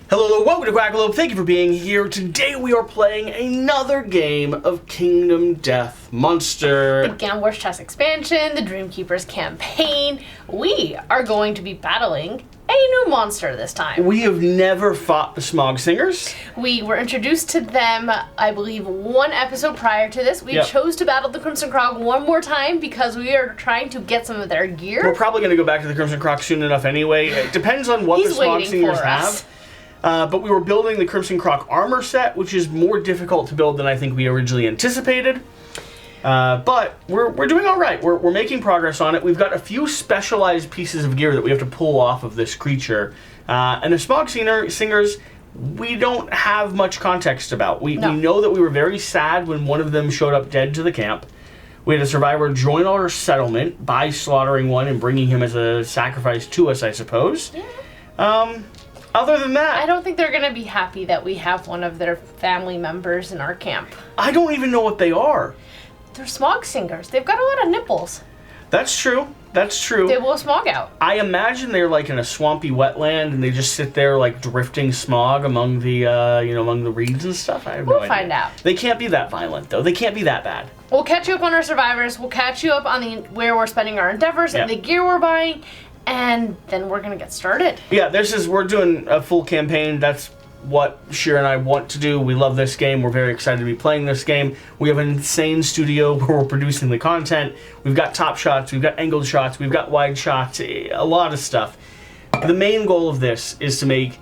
Hello, welcome to Quackalope. Thank you for being here. Today we are playing another game of Kingdom Death Monster. The Gambler's Chest expansion, the Dreamkeeper's campaign. We are going to be battling a new monster this time. We have never fought the Smog Singers. We were introduced to them, I believe, one episode prior to this. We chose to battle the Crimson Croc one more time because we are trying to get some of their gear. We're probably going to go back to the Crimson Croc soon enough anyway. It depends on what the Smog Singers have. But we were building the Crimson Croc armor set, which is more difficult to build than I think we originally anticipated. But we're doing all right. We're making progress on it. We've got a few specialized pieces of gear that we have to pull off of this creature. And the Smog Singers, we don't have much context about. We know that we were very sad when one of them showed up dead to the camp. We had a survivor join our settlement by slaughtering one and bringing him as a sacrifice to us, I suppose. Yeah. Other than that, I don't think they're going to be happy that we have one of their family members in our camp. I don't even know what they are. They're smog singers. They've got a lot of nipples. That's true. That's true. They blow smog out. I imagine they're like in a swampy wetland and they just sit there like drifting smog among the among the reeds and stuff. I have no idea. We'll find out. They can't be that violent though. They can't be that bad. We'll catch you up on our survivors. We'll catch you up on where we're spending our endeavors and the gear we're buying. And then we're going to get started. Yeah, we're doing a full campaign. That's what Shira and I want to do. We love this game. We're very excited to be playing this game. We have an insane studio where we're producing the content. We've got top shots, we've got angled shots, we've got wide shots, a lot of stuff. The main goal of this is to make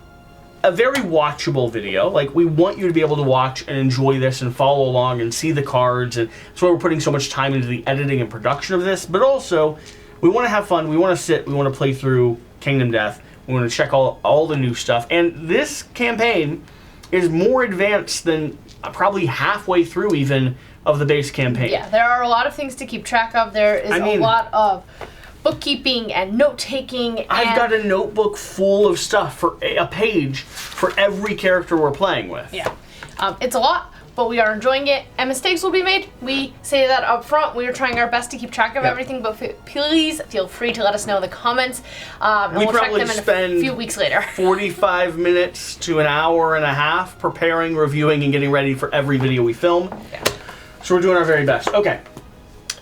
a very watchable video. Like, we want you to be able to watch and enjoy this and follow along and see the cards. And that's why we're putting so much time into the editing and production of this. But also, we want to have fun, we want to sit, we want to play through Kingdom Death, we want to check all the new stuff. And this campaign is more advanced than probably halfway through even of the base campaign. Yeah, there are a lot of things to keep track of. There is a lot of bookkeeping and note-taking. I've got a notebook full of stuff, for a page for every character we're playing with. Yeah, it's a lot. But we are enjoying it, and mistakes will be made. We say that up front. We are trying our best to keep track of everything, but please feel free to let us know in the comments. And we'll check them in a few weeks later. 45 minutes to an hour and a half preparing, reviewing, and getting ready for every video we film. Yeah. So we're doing our very best. Okay.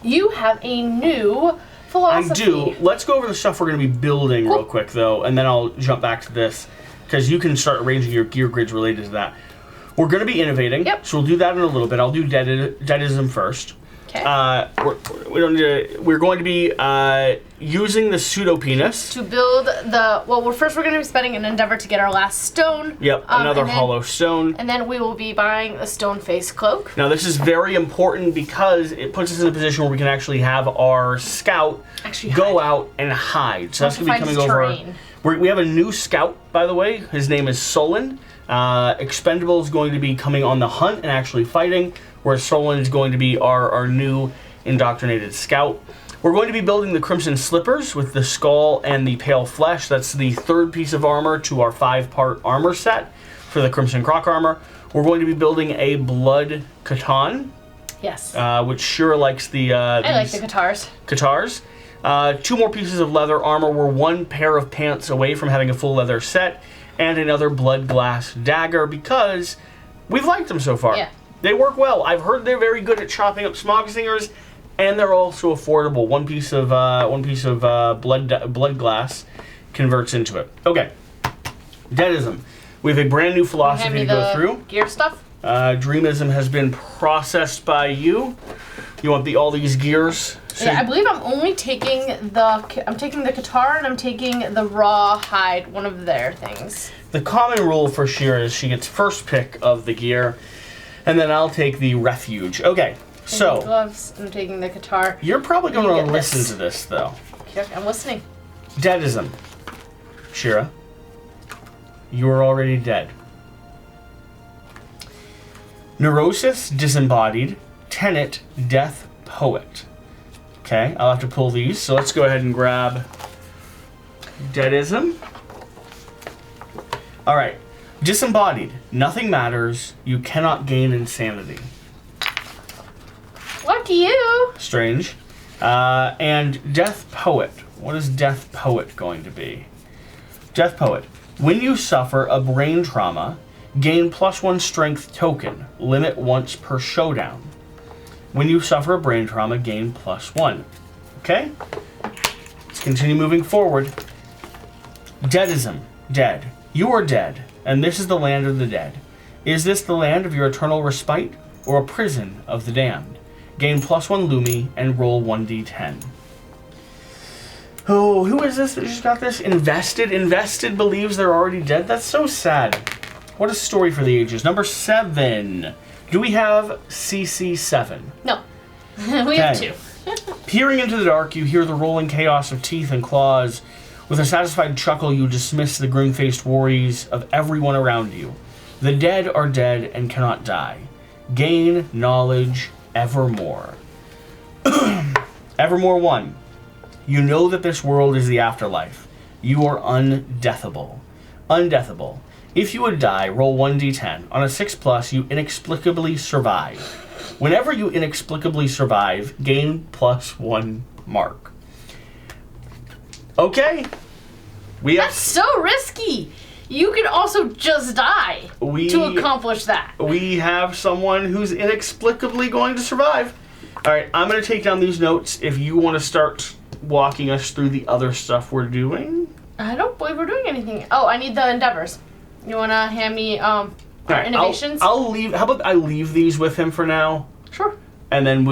You have a new philosophy. I do. Let's go over the stuff we're going to be building real quick, though, and then I'll jump back to this, because you can start arranging your gear grids related to that. We're going to be innovating, so we'll do that in a little bit. I'll do deadism first. Okay. We're going to be using the pseudo-penis. To build first we're going to be spending an endeavor to get our last stone. Yep, another hollow stone. And then we will be buying a stone face cloak. Now this is very important because it puts us in a position where we can actually have our scout go out and hide. So that's going to be coming over. We have a new scout, by the way. His name is Solon. Expendable is going to be coming on the hunt and actually fighting, whereas Solon is going to be our new indoctrinated scout. We're going to be building the Crimson Slippers with the skull and the pale flesh. That's the third piece of armor to our 5-part armor set for the Crimson Croc armor. We're going to be building a blood Khatan. Yes. Which sure likes the... I like the Katars. Katars. 2 more pieces of leather armor. We're 1 pair of pants away from having a full leather set. And another blood glass dagger, because we've liked them so far. Yeah. They work well. I've heard they're very good at chopping up smog singers, and they're also affordable. One piece of blood glass converts into it. Okay. Deadism. We have a brand new philosophy to go through. Gear stuff. Dreamism has been processed by you. You want all these gears? So yeah, I believe I'm only taking the Qatar and I'm taking the raw hide, one of their things. The common rule for Shira is she gets first pick of the gear, and then I'll take the refuge. Okay, so gloves. I'm taking the Qatar. You're probably going to listen to this though. Okay, I'm listening. Deadism. Shira, you are already dead. Neurosis, disembodied. Tenet, death, poet. Okay, I'll have to pull these, so let's go ahead and grab Deadism. Alright, disembodied. Nothing matters. You cannot gain insanity. Lucky you! Strange. And Death Poet. What is Death Poet going to be? Death Poet. When you suffer a brain trauma, gain +1 strength token. Limit once per showdown. When you suffer a brain trauma, gain +1. Okay? Let's continue moving forward. Deadism. Dead. You are dead, and this is the land of the dead. Is this the land of your eternal respite, or a prison of the damned? Gain +1 Lumi and roll 1d10. Oh, who is this that just got this? Invested? Invested believes they're already dead? That's so sad. What a story for the ages. Number 7. Do we have CC7? No. We have 2. Peering into the dark, you hear the rolling chaos of teeth and claws. With a satisfied chuckle, you dismiss the grim-faced worries of everyone around you. The dead are dead and cannot die. Gain knowledge evermore. Evermore 1. You know that this world is the afterlife. You are undeathable. Undeathable. If you would die, roll 1d10. On a 6+, you inexplicably survive. Whenever you inexplicably survive, gain +1 mark. Okay. That's so risky. You could also just die to accomplish that. We have someone who's inexplicably going to survive. All right, I'm going to take down these notes if you want to start walking us through the other stuff we're doing. I don't believe we're doing anything. Oh, I need the endeavors. You want to hand me right, innovations? I'll leave. How about I leave these with him for now? Sure. And then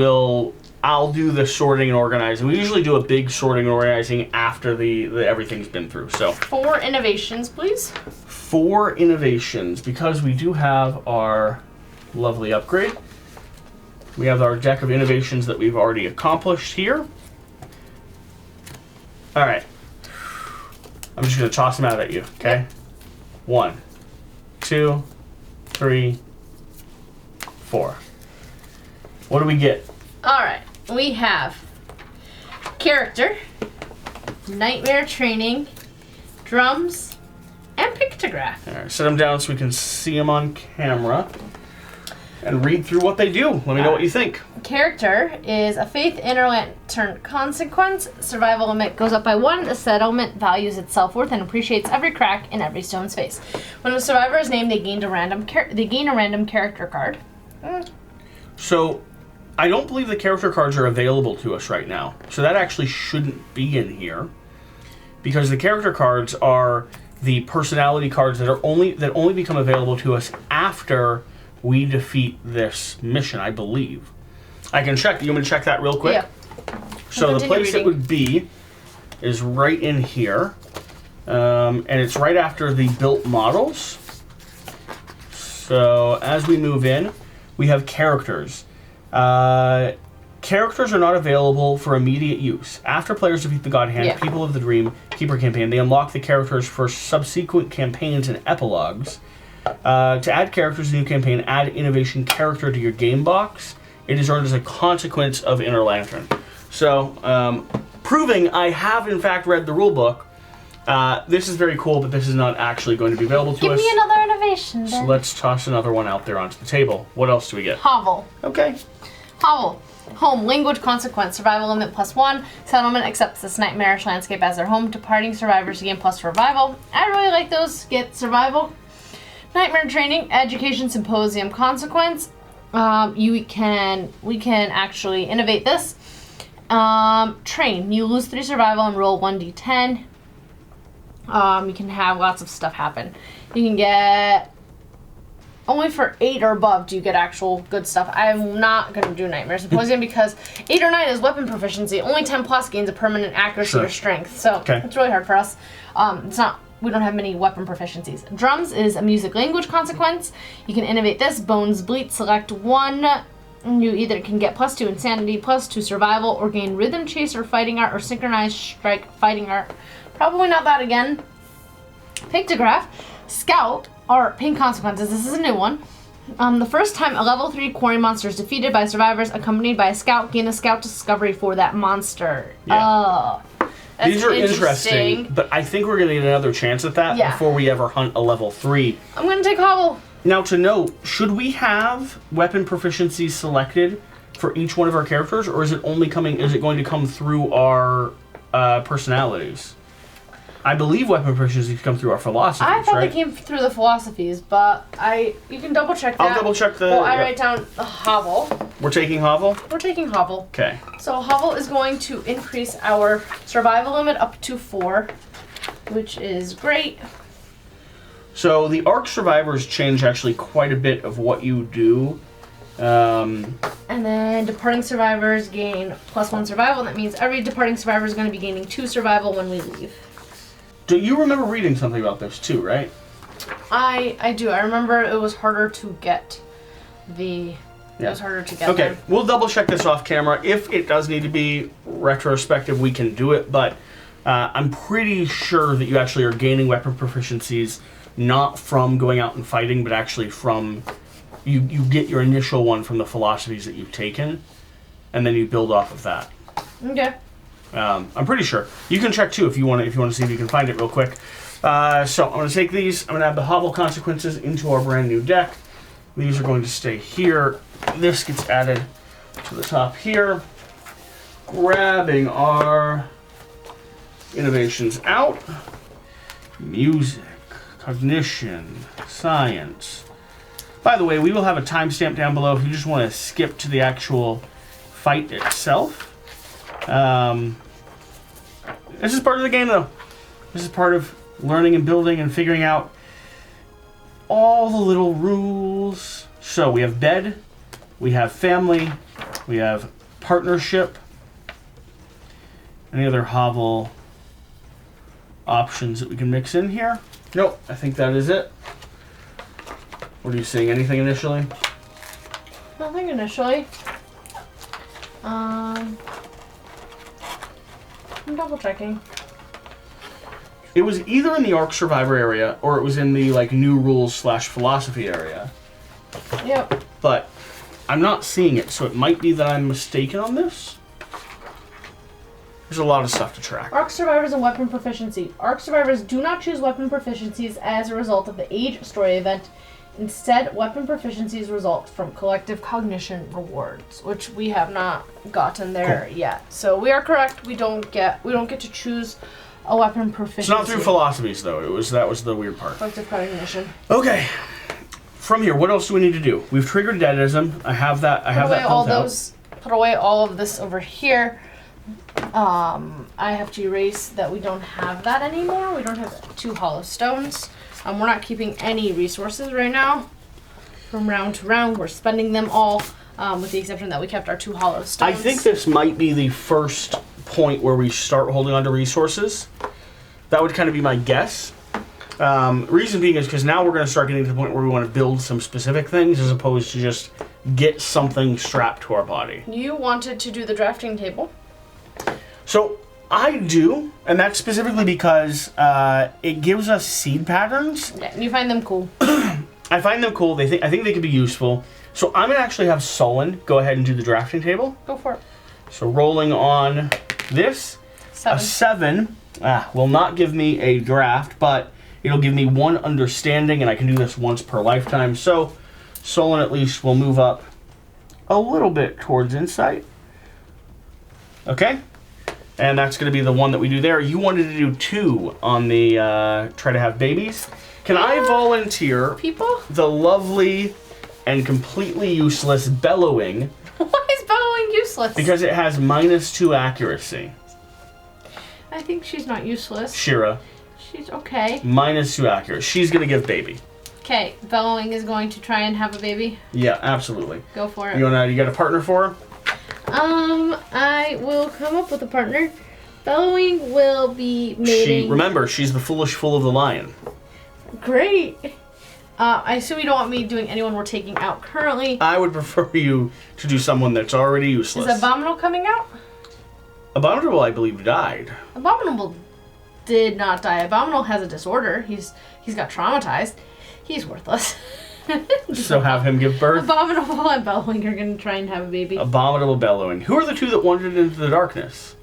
I'll do the sorting and organizing. We usually do a big sorting and organizing after the everything's been through. So 4 innovations, please. 4 innovations, because we do have our lovely upgrade. We have our deck of innovations that we've already accomplished here. All right. I'm just going to toss them out at you, okay? 1, 2, 3, 4. What do we get? All right. We have character, nightmare training, drums, and pictograph. All right, set them down so we can see them on camera and read through what they do. Let me know what you think. Character is a faith inner lantern consequence. Survival limit goes up by 1. The settlement values its self-worth and appreciates every crack in every stone's face. When a survivor is named, they gain a random character card. So, I don't believe the character cards are available to us right now. So that actually shouldn't be in here, because the character cards are the personality cards that only become available to us after we defeat this mission, I believe. I can check. You want me to check that real quick? Yeah. So the place it would be is right in here. And it's right after the built models. So as we move in, we have characters. Characters are not available for immediate use. After players defeat the God Hand, People of the Dream Keeper campaign, they unlock the characters for subsequent campaigns and epilogues. To add characters to a new campaign, add innovation character to your game box. It is earned as a consequence of Inner Lantern. So, proving I have in fact read the rulebook. This is very cool, but this is not actually going to be available to us. Give me another innovation, then. So let's toss another one out there onto the table. What else do we get? Hovel. Okay. Hovel. Home. Language consequence. Survival limit +1. Settlement accepts this nightmarish landscape as their home. Departing survivors gain + survival. I really like those. Get survival. Nightmare training. Education symposium consequence. We can actually innovate this. Train. You lose 3 survival and roll 1d10. You can have lots of stuff happen. You can get only for 8 or above do you get actual good stuff. I'm not going to do Nightmare Symposium because 8 or 9 is weapon proficiency. Only 10 plus gains a permanent accuracy or strength. So it's really hard for us. We don't have many weapon proficiencies. Drums is a music language consequence. You can innovate this. Bones Bleat, select 1. You either can get +2 insanity, +2 survival, or gain rhythm chaser fighting art or synchronized strike fighting art. Probably not that again. Pictograph, scout, are pain consequences. This is a new one. The first time a level 3 quarry monster is defeated by survivors accompanied by a scout, gain a scout discovery for that monster. Yeah. These are interesting, but I think we're going to get another chance at that before we ever hunt a level 3. I'm going to take Hobble. Now to note, should we have weapon proficiencies selected for each one of our characters, or is it only coming? Is it going to come through our personalities? I believe weapon proficiencies come through our philosophies, I thought right? they came through the philosophies, but you can double check that. I'll double check the... Well, I write down the hovel. We're taking hovel? We're taking hovel. Okay. So hovel is going to increase our survival limit up to 4, which is great. So the Ark survivors change actually quite a bit of what you do. And then departing survivors gain +1 survival. That means every departing survivor is going to be gaining 2 survival when we leave. Do you remember reading something about this too, right? I do. I remember it was harder to get the... Yeah. It was harder to get Okay, them. we'll double check this off camera. If it does need to be retrospective, we can do it, but I'm pretty sure that you actually are gaining weapon proficiencies not from going out and fighting, but actually from... You get your initial one from the philosophies that you've taken, and then you build off of that. Okay. I'm pretty sure. You can check too if you want to see if you can find it real quick. So I'm going to take these. I'm going to add the hovel consequences into our brand new deck. These are going to stay here. This gets added to the top here. Grabbing our innovations out. Music, cognition, science. By the way, we will have a timestamp down below if you just want to skip to the actual fight itself. This is part of the game, though. This is part of learning and building and figuring out all the little rules. So we have bed, we have family, we have partnership. Any other hovel options that we can mix in here? Nope, I think that is it. What are you seeing? Anything initially? Nothing initially. I'm double checking. It was either in the Ark Survivor area or it was in the like new rules / philosophy area. Yep. But I'm not seeing it, so it might be that I'm mistaken on this. There's a lot of stuff to track. Ark survivors and weapon proficiency. Ark survivors do not choose weapon proficiencies as a result of the age story event. Instead, weapon proficiencies result from collective cognition rewards, which we have not gotten there yet. So we are correct. We don't get to choose a weapon proficiency. It's not through philosophies though. That was the weird part. Collective cognition. Okay. From here, what else do we need to do? We've triggered deadism. I have that. Put away all of this over here. I have to erase that we don't have that anymore. We don't have 2 hollow stones. We're not keeping any resources right now. From round to round, we're spending them all, with the exception that we kept our 2 hollow stones. I think this might be the first point where we start holding on to resources. That would kind of be my guess. Reason being is because now we're going to start getting to the point where we want to build some specific things as opposed to just get something strapped to our body. You wanted to do the drafting table. So I do, and that's specifically because it gives us seed patterns. Yeah, and you find them cool. I find them cool. I think they could be useful. So I'm going to actually have Solon go ahead and do the drafting table. Go for it. So rolling on this. 7. A 7 will not give me a draft, but it'll give me 1 understanding, and I can do this once per lifetime. So Solon at least will move up a little bit towards insight. Okay? And that's going to be the one that we do there. You wanted to do 2 on the try to have babies. Can I volunteer the lovely and completely useless bellowing? Why is bellowing useless? Because it has -2 accuracy. I think she's not useless. Shira. She's okay. -2 accuracy. She's going to give baby. Okay, bellowing is going to try and have a baby. Yeah, absolutely. Go for it. You got a partner for her? I will come up with a partner. Bellowing will be mating. Remember, she's the foolish fool of the lion. Great. I assume you don't want me doing anyone we're taking out currently. I would prefer you to do someone that's already useless. Is Abominable coming out? Abominable, I believe, died. Abominable did not die. Abominable has a disorder. He's got traumatized. He's worthless. So have him give birth? Abominable and Bellowing are going to try and have a baby. Abominable Bellowing. Who are the 2 that wandered into the darkness?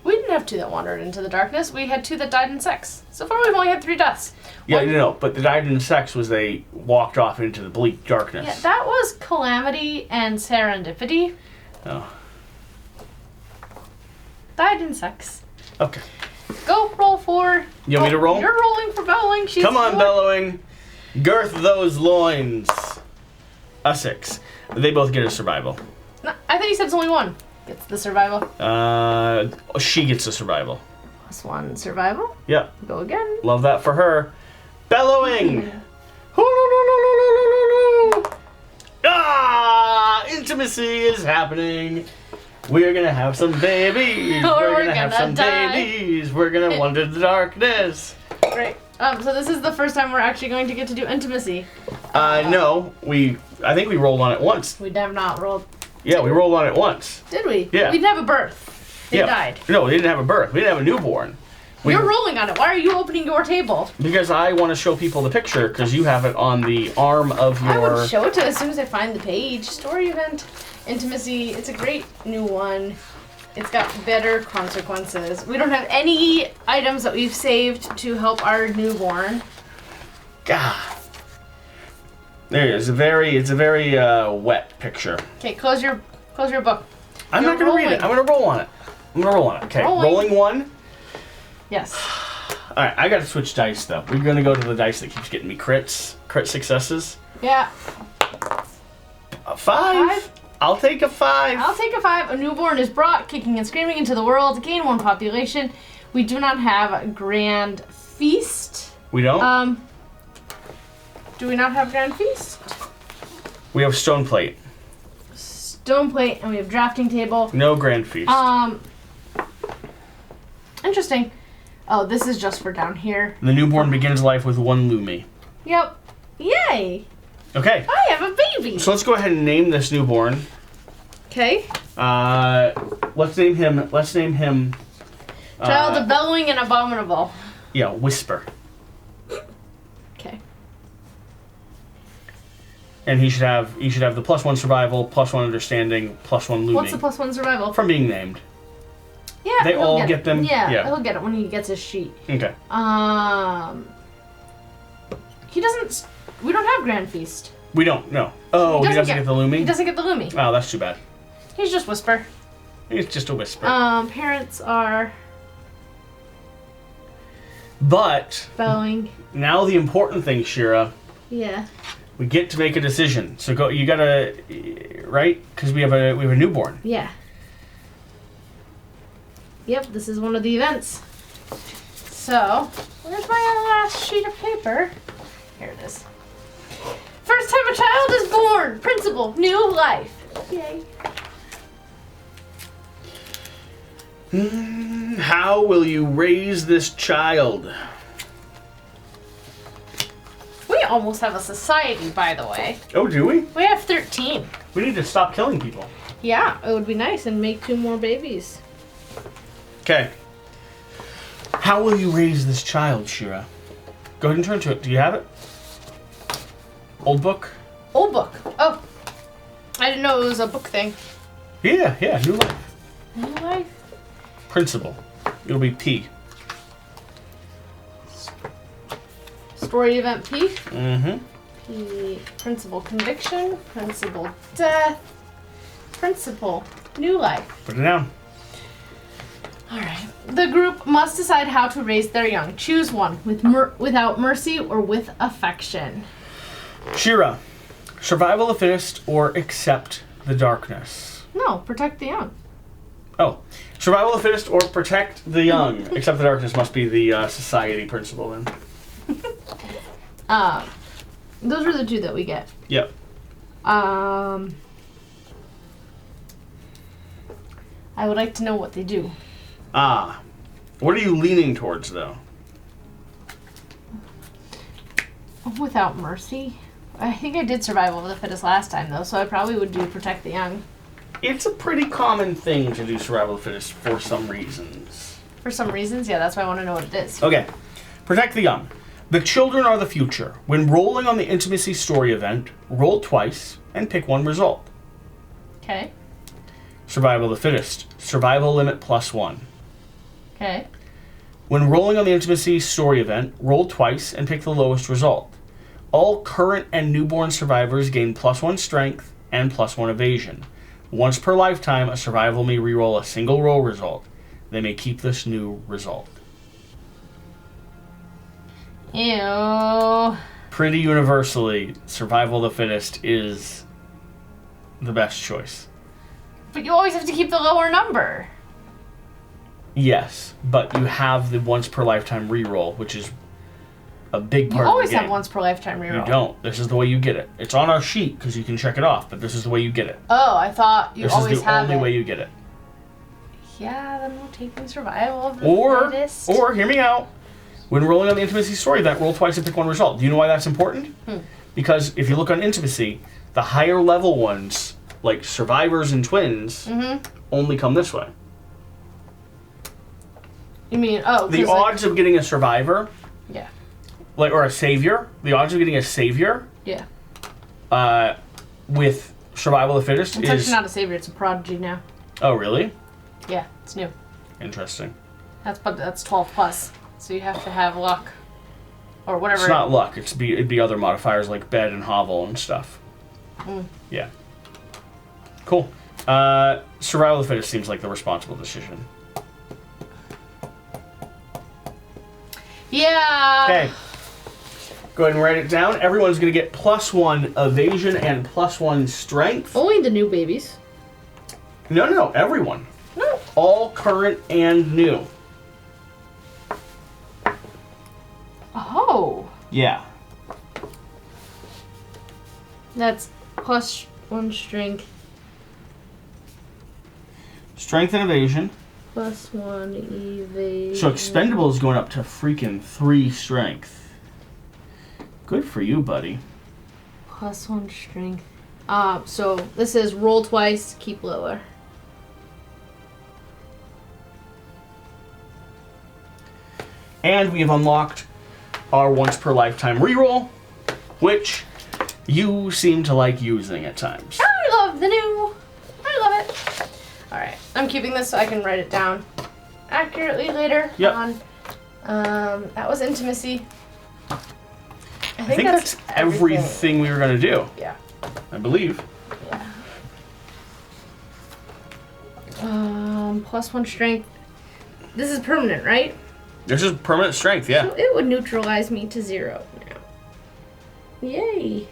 We didn't have 2 that wandered into the darkness. We had 2 that died in sex. So far we've only had 3 deaths. Yeah, but the died in sex was they walked off into the bleak darkness. Yeah, that was Calamity and Serendipity. Oh. Died in sex. Okay. Go roll for. You want me to roll? You're rolling for bellowing. She's Come on, 4. bellowing. Girth those loins. A 6. They both get a survival. No, I thought you said it's only one. Gets the survival. She gets a survival. +1 survival. Yep. Go again. Love that for her. Bellowing. Ah! Intimacy is happening. We're gonna have some babies. We're gonna have some babies. We're gonna wander the darkness. Great. So this is the first time we're actually going to get to do intimacy. No. I think we rolled on it once. We have not rolled. Yeah, we rolled on it once. Did we? Yeah. We didn't have a birth. They died. No, we didn't have a birth. We didn't have a newborn. You're rolling on it. Why are you opening your table? Because I want to show people the picture, because you have it on the arm of your... I would show it to as soon as I find the page. Story event, intimacy. It's a great new one. It's got better consequences. We don't have any items that we've saved to help our newborn. God. There it is. It's a very wet picture. Okay, close your book. I'm not going to read it. I'm going to roll on it. Okay, rolling 1. Yes. Alright, I got to switch dice, though. We're going to go to the dice that keeps getting me crit successes. Yeah. A 5. I'll take a 5. I'll take a 5. A newborn is brought, kicking and screaming, into the world to gain 1 population. We do not have a grand feast. We don't? Do we not have grand feast? We have stone plate. Stone plate, and we have drafting table. No grand feast. Interesting. Oh, this is just for down here. The newborn begins life with 1 lumi. Yep. Yay. Okay. I have a baby. So let's go ahead and name this newborn. Okay. Let's name him. Child of bellowing and abominable. Yeah, Whisper. Okay. And he should have the +1 survival, +1 understanding, +1 lumi. What's the +1 survival? From being named. Yeah. They all get them. Yeah, he'll get it when he gets his sheet. Okay. He doesn't. We don't have grand feast. We don't. No. Oh, he doesn't get the lumi. He doesn't get the lumi. Oh, that's too bad. He's just Whisper. He's just a Whisper. Parents are. But bellowing. Now the important thing, Shira. Yeah. We get to make a decision. So go. You gotta, right? Because we have a newborn. Yeah. Yep. This is one of the events. So, where's my last sheet of paper? Here it is. First time a child is born. Principal. New life. Yay. How will you raise this child? We almost have a society, by the way. Oh, do we? We have 13. We need to stop killing people. Yeah, it would be nice and make 2 more babies. Okay. How will you raise this child, Shira? Go ahead and turn to it. Do you have it? Old book? Old book. Oh. I didn't know it was a book thing. Yeah, new life. New life? Principal. It'll be P. Story event P? Mm-hmm. P. Principal conviction. Principal death. Principal new life. Put it down. Alright. The group must decide how to raise their young. Choose one, without mercy or with affection. Shira, survival of the fittest or accept the darkness? No, protect the young. Oh. Survival of the fittest or protect the young. Accept the darkness must be the society principle then. Those are the 2 that we get. Yep. I would like to know what they do. What are you leaning towards, though? Without mercy? I think I did survival of the fittest last time, though, so I probably would do protect the young. It's a pretty common thing to do survival of the fittest for some reasons. For some reasons? Yeah, that's why I want to know what it is. Okay. Protect the young. The children are the future. When rolling on the intimacy story event, roll twice and pick 1 result. Okay. Survival of the fittest. Survival limit +1. Okay. When rolling on the intimacy story event, roll twice and pick the lowest result. All current and newborn survivors gain +1 strength and +1 evasion. Once per lifetime, a survival may reroll a single roll result. They may keep this new result. Ew. Pretty universally, survival of the fittest is the best choice. But you always have to keep the lower number. Yes, but you have the once per lifetime reroll, which is a big part You always of the game. have once per lifetime reroll. You don't. This is the way you get it. It's on our sheet because you can check it off, but this is the way you get it. Oh, I thought you always have it. This is the only way you get it. Yeah, then we're taking survival of the fittest. Or, hear me out. When rolling on the Intimacy story event, roll twice and pick one result. Do you know why that's important? Because if you look on Intimacy, the higher level ones, like Survivors and Twins, only come this way. You mean, the odds of getting a Survivor, yeah, or a Savior, the odds of getting a Savior, yeah, with Survival of the Fittest it's actually not a Savior, it's a Prodigy now. Oh, really? Yeah, it's new. Interesting. That's 12 plus. So you have to have luck, or whatever. It's not luck. It'd be other modifiers like bed and hovel and stuff. Yeah. Cool. Survival of the fittest seems like the responsible decision. Yeah. Okay. Go ahead and write it down. Everyone's going to get +1 evasion and +1 strength. Only the new babies. No. Everyone. No. All current and new. Oh. Yeah. That's +1 strength. Strength and evasion. +1 evasion. So expendable is going up to freaking 3 strength. Good for you, buddy. +1 strength. So this is roll twice, keep lower. And we have unlocked our once per lifetime reroll, which you seem to like using at times. I love the new. I love it. Alright, I'm keeping this so I can write it down accurately later on. That was intimacy. I think that's everything we were going to do. Yeah. I believe. Yeah. +1 strength. This is permanent, right? This is permanent strength, yeah. So it would neutralize me to 0 now. Yay.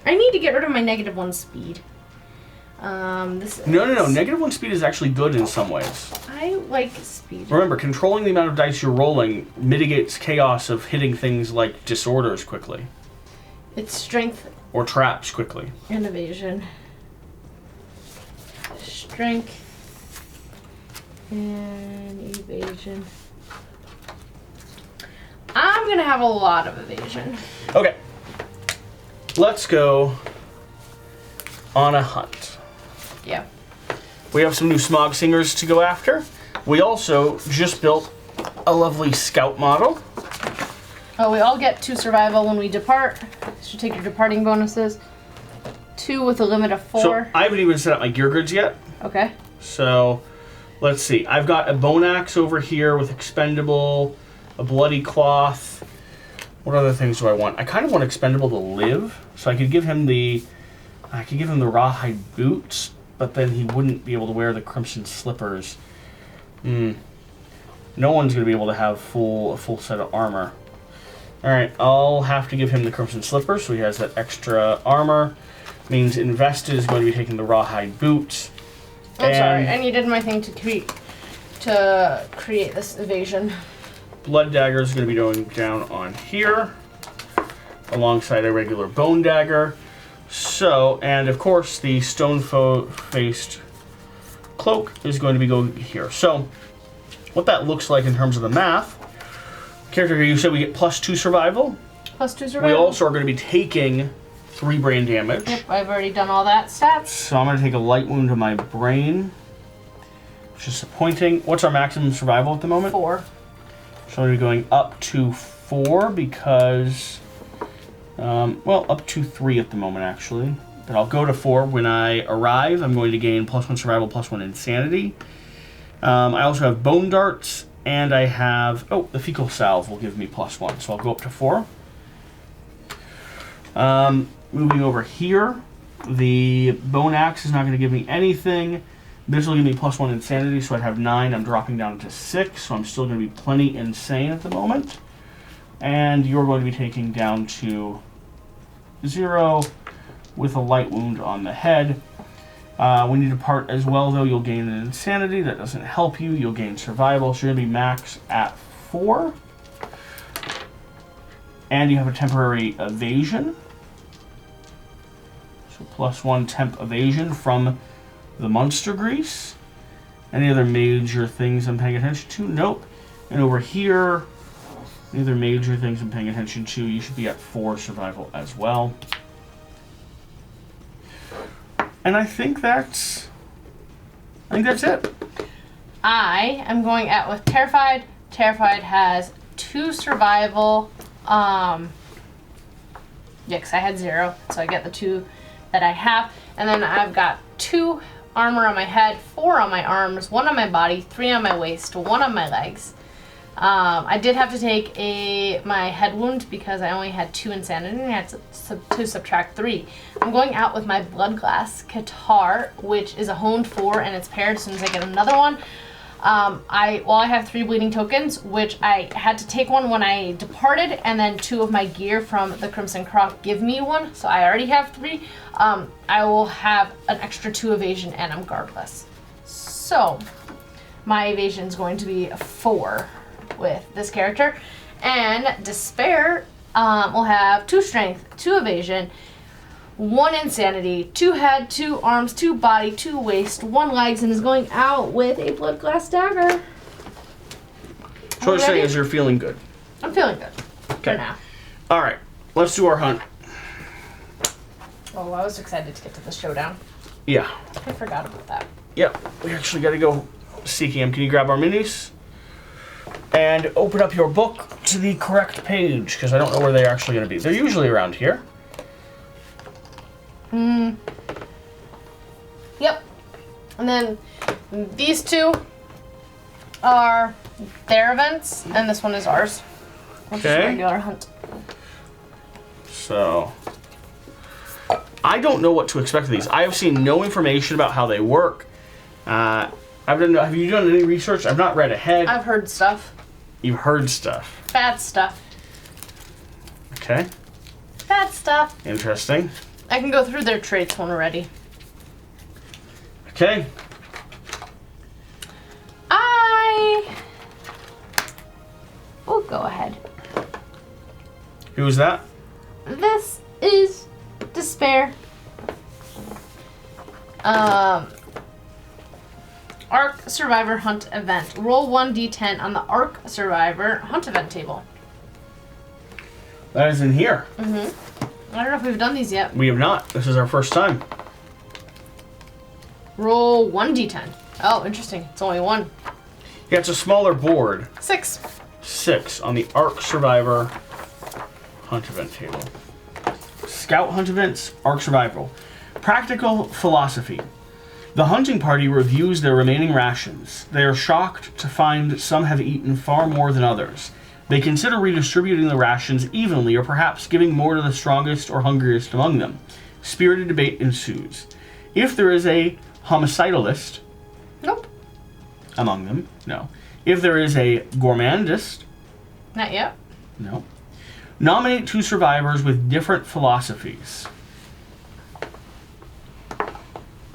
I need to get rid of my -1 speed. No. -1 speed is actually good in some ways. I like speed. Remember, controlling the amount of dice you're rolling mitigates chaos of hitting things like disorders quickly. It's strength. Or traps quickly. And evasion. Strength. And evasion. I'm gonna have a lot of evasion. Okay. Let's go on a hunt. Yeah. We have some new Smog singers to go after. We also just built a lovely scout model. Oh, we all get 2 survival when we depart. Should take your departing bonuses. 2 with a limit of 4. So I haven't even set up my gear grids yet. Okay. So let's see. I've got a bone axe over here with expendable, a bloody cloth. What other things do I want? I kind of want expendable to live, so I could give him the rawhide boots, but then he wouldn't be able to wear the crimson slippers. No one's going to be able to have a full set of armor. All right, I'll have to give him the crimson slippers, so he has that extra armor. Means invested is going to be taking the rawhide boots. I'm sorry, I needed my thing to create this evasion. Blood dagger is going to be going down on here, alongside a regular bone dagger. So, and of course, the stone-faced cloak is going to be going here. So, what that looks like in terms of the math, character here, you said we get +2 survival. +2 survival. We also are going to be taking 3 brain damage. Yep, I've already done all that stats. So I'm going to take a light wound to my brain, which is disappointing. What's our maximum survival at the moment? 4. So I'm going to be going up to 4 because, up to 3 at the moment actually. But I'll go to 4 when I arrive. I'm going to gain +1 survival, +1 insanity. I also have bone darts, and I have, the fecal salve will give me +1. So I'll go up to 4. Moving over here, the bone axe is not going to give me anything. This will give me +1 insanity, so I'd have 9. I'm dropping down to 6, so I'm still going to be plenty insane at the moment. And you're going to be taking down to 0 with a light wound on the head. When you depart as well, though, you'll gain an insanity. That doesn't help you. You'll gain survival, so you're going to be max at 4. And you have a temporary evasion. So +1 temp evasion from the monster grease. Any other major things I'm paying attention to? Nope. And over here, any other major things I'm paying attention to? You should be at 4 survival as well. And I think that's it. I am going out with Terrified. Terrified has 2 survival. Yeah, because I had 0, so I get the 2 that I have. And then I've got 2 armor on my head, 4 on my arms, 1 on my body, 3 on my waist, 1 on my legs. I did have to take my head wound because I only had 2 insanity and I had to subtract 3. I'm going out with my blood glass guitar, which is a honed 4 and it's paired as soon as I get another one. I have 3 bleeding tokens, which I had to take one when I departed, and then 2 of my gear from the Crimson Croc give me 1, so I already have 3. I will have an extra 2 evasion and I'm guardless. So my evasion is going to be a 4 with this character, and Despair will have 2 strength, 2 evasion, 1 insanity, 2 head, 2 arms, 2 body, 2 waist, 1 legs, and is going out with a blood glass dagger. So what you're saying is you're feeling good. I'm feeling good. Okay. For now. All right, let's do our hunt. Oh, I was excited to get to the showdown. Yeah. I forgot about that. Yep, we actually got to go seeking him. Can you grab our minis? And open up your book to the correct page, because I don't know where they're actually going to be. They're usually around here. Yep. And then these 2 are their events, and this one is ours. Which is a regular hunt. So I don't know what to expect of these. I have seen no information about how they work. Have you done any research? I've not read ahead. I've heard stuff. You've heard stuff. Bad stuff. Okay. Bad stuff. Interesting. I can go through their traits when we're ready. Okay. We'll go ahead. Who's that? This is Despair. Arc Survivor Hunt Event. Roll 1d10 on the Arc Survivor Hunt Event table. That is in here. I don't know if we've done these yet. We have not. This is our first time. Roll 1d10. Oh, interesting. It's only 1. Yeah, it's a smaller board. 6. 6 on the Arc Survivor Hunt Event table. Scout Hunt Events, Arc Survival. Practical philosophy. The hunting party reviews their remaining rations. They are shocked to find some have eaten far more than others. They consider redistributing the rations evenly, or perhaps giving more to the strongest or hungriest among them. Spirited debate ensues. If there is a homicidalist... Nope. Among them, no. If there is a gourmandist... Not yet. No. Nominate 2 survivors with different philosophies.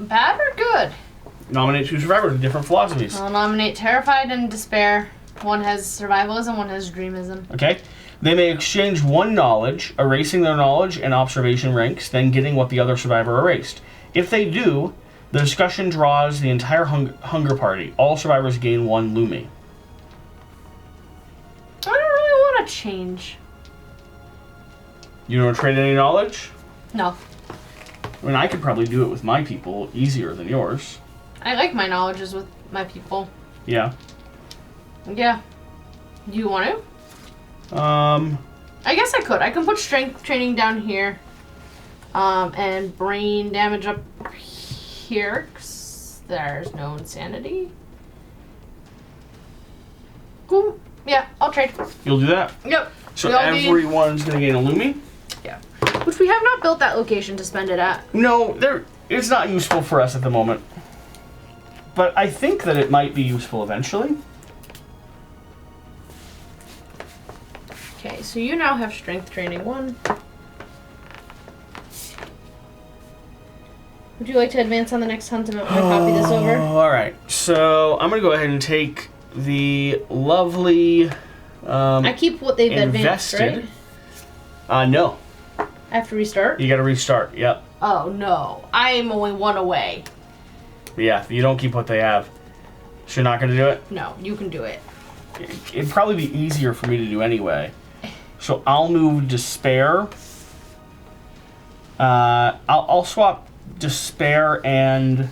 Bad or good? Nominate 2 survivors with different philosophies. I'll nominate Terrified and Despair. One has survivalism, one has dreamism. Okay. They may exchange 1 knowledge, erasing their knowledge and observation ranks, then getting what the other survivor erased. If they do, the discussion draws the entire hunger party. All survivors gain 1 Lumi. I don't really want to change. You don't trade any knowledge? No. I mean, I could probably do it with my people easier than yours. I like my knowledges with my people. Yeah. Yeah. Do you want to? I guess I could. I can put strength training down here. And brain damage up here. 'Cause there's no insanity. Cool. Yeah, I'll trade. You'll do that? Yep. So everyone's going to gain a Lumi? Yeah. Which we have not built that location to spend it at. No, it's not useful for us at the moment. But I think that it might be useful eventually. Okay, So you now have strength training 1. Would you like to advance on the next hunt? I'm going to copy this over. Alright, so I'm going to go ahead and take the lovely... I keep what they've invested. advanced, right? No. I have to restart? You got to restart, yep. Oh, no. I am only 1 away. Yeah, you don't keep what they have. So you're not going to do it? No, you can do it. It'd probably be easier for me to do anyway. So I'll move Despair. I'll swap Despair and...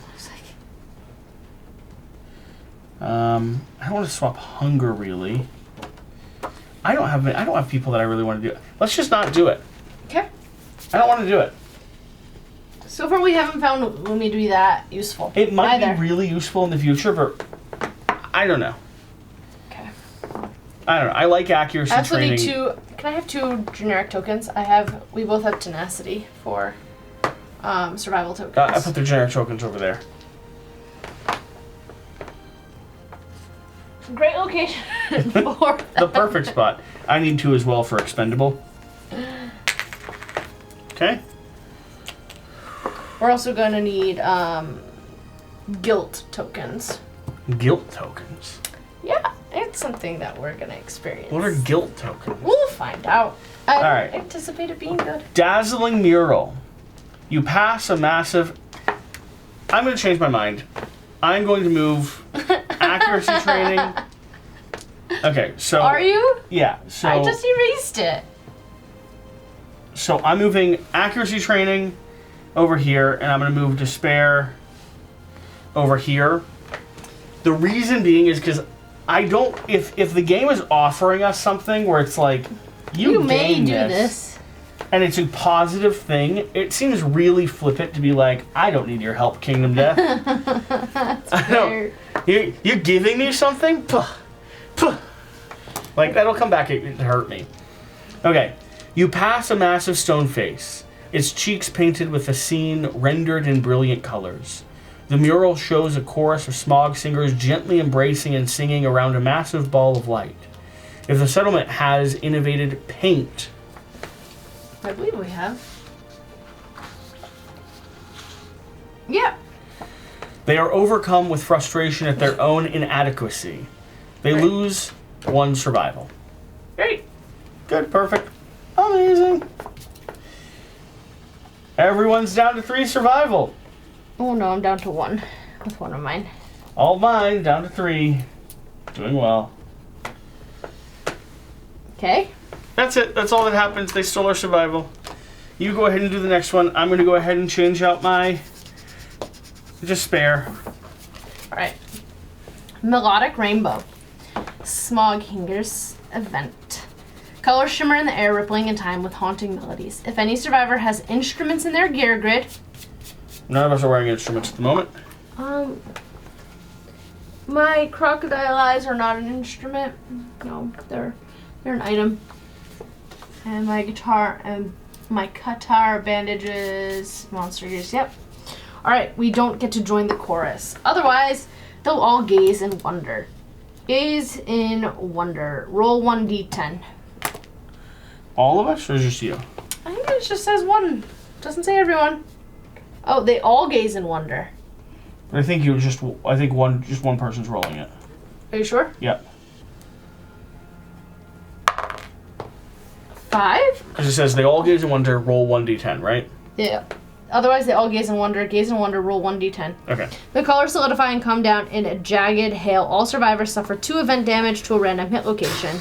I don't want to swap Hunger, really. I don't have people that I really want to do it. Let's just not do it. Okay. I don't want to do it. So far we haven't found Lumi to be that useful. It might be really useful in the future, but I don't know. Okay. I don't know. I like accuracy training. Can I have 2 generic tokens? We both have tenacity for survival tokens. I put the generic tokens over there. Great location for the perfect spot. I need 2 as well for expendable. Okay. We're also going to need guilt tokens. Guilt tokens? Yeah, it's something that we're going to experience. What are guilt tokens? We'll find out. I Alright. anticipate it being good. Dazzling Mural. You pass a massive... I'm going to change my mind. I'm going to move accuracy training. Okay, so... Are you? Yeah, so... I just erased it. So I'm moving accuracy training over here, and I'm going to move Despair over here. The reason being is because I don't... If the game is offering us something where it's like, you may gain do this, and it's a positive thing, it seems really flippant to be like, I don't need your help, Kingdom Death. I don't. You're giving me something? Puh, puh. Like, that'll come back and hurt me. Okay. You pass a massive stone face, its cheeks painted with a scene rendered in brilliant colors. The mural shows a chorus of Smog singers gently embracing and singing around a massive ball of light. If the settlement has innovated paint... I believe we have. Yeah. They are overcome with frustration at their own inadequacy. They lose 1 survival. Great. Good, perfect. Amazing. Everyone's down to 3 survival. Oh no, I'm down to 1 with one of mine. All mine, down to 3. Doing well. Okay. That's it. That's all that happens. They stole our survival. You go ahead and do the next one. I'm going to go ahead and change out my Despair. Alright. Melodic Rainbow. Smog Hingers event. Colors shimmer in the air, rippling in time with haunting melodies. If any survivor has instruments in their gear grid... None of us are wearing instruments at the moment. My crocodile eyes are not an instrument. No, they're an item. And my guitar and my Qatar bandages, monster gears. Yep. Alright, we don't get to join the chorus. Otherwise, they'll all gaze in wonder. Gaze in wonder. Roll 1d10. All of us, or just you? I think it just says 1. Doesn't say everyone. Oh, they all gaze in wonder. I think one person's rolling it. Are you sure? Yep. 5? Because it says they all gaze in wonder, roll 1d10, right? Yeah. Otherwise, they all gaze in wonder, roll 1d10. Okay. The colors solidify and come down in a jagged hail. All survivors suffer 2 event damage to a random hit location.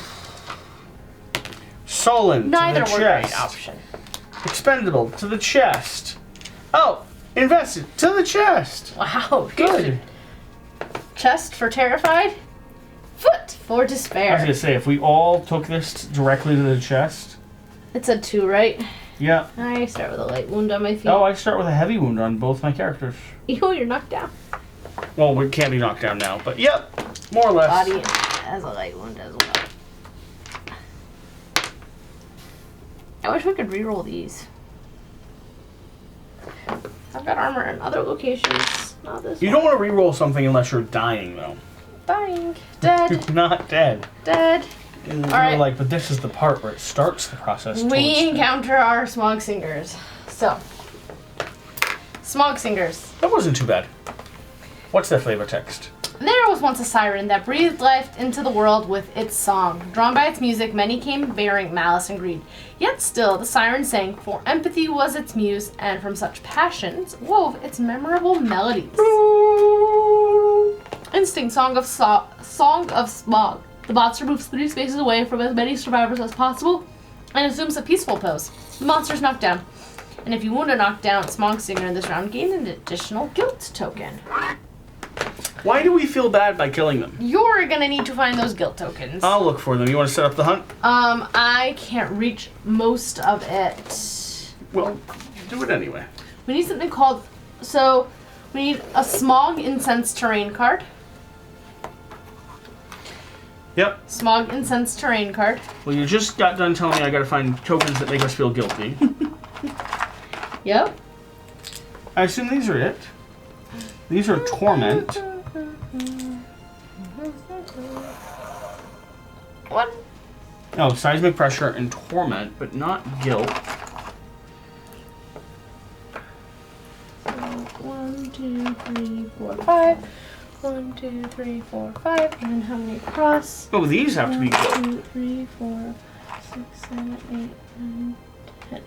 Sullen Neither to the were chest. great option. Expendable to the chest. Oh, invested to the chest. Wow. Good. Chest for terrified. Foot for I despair. was going to say, if we all took this directly to the chest. It's a 2, right? Yeah. I start with a light wound on my feet. Oh, I start with a heavy wound on both my characters. You're knocked down. Well, we can't be knocked down now, but yep, more or less. Body has a light wound as well. I wish we could reroll these. I've got armor in other locations, not this You one. don't want to reroll something unless you're dying, though. Dying. Dead. You're not dead. Dead. And All right. we're like, but this is the part where it starts the process. We encounter our Smog Singers. So, Smog Singers. That wasn't too bad. What's the flavor text? There was once a siren that breathed life into the world with its song. Drawn by its music, many came bearing malice and greed. Yet still, the siren sang, for empathy was its muse, and from such passions wove its memorable melodies. Instinct Song of Smog. The monster moves 3 spaces away from as many survivors as possible and assumes a peaceful pose. The monster's knocked down. And if you wound a knockdown Smog Singer in this round, gain an additional guilt token. Why do we feel bad by killing them? You're gonna need to find those guilt tokens. I'll look for them. You want to set up the hunt? I can't reach most of it. Well, do it anyway. We need something called... So, we need a Smog Incense Terrain card. Yep. Smog Incense Terrain card. Well, you just got done telling me I gotta find tokens that make us feel guilty. Yep. I assume these are it. These are Torment. What? Oh, Seismic Pressure and Torment, but not Guilt. 1, 2, 3, 4, 5. 1, 2, 3, 4, 5. And then how many across? Oh, these have to be Guilt. 1, 2, 3, 4, 6, 7, 8, 9, 10.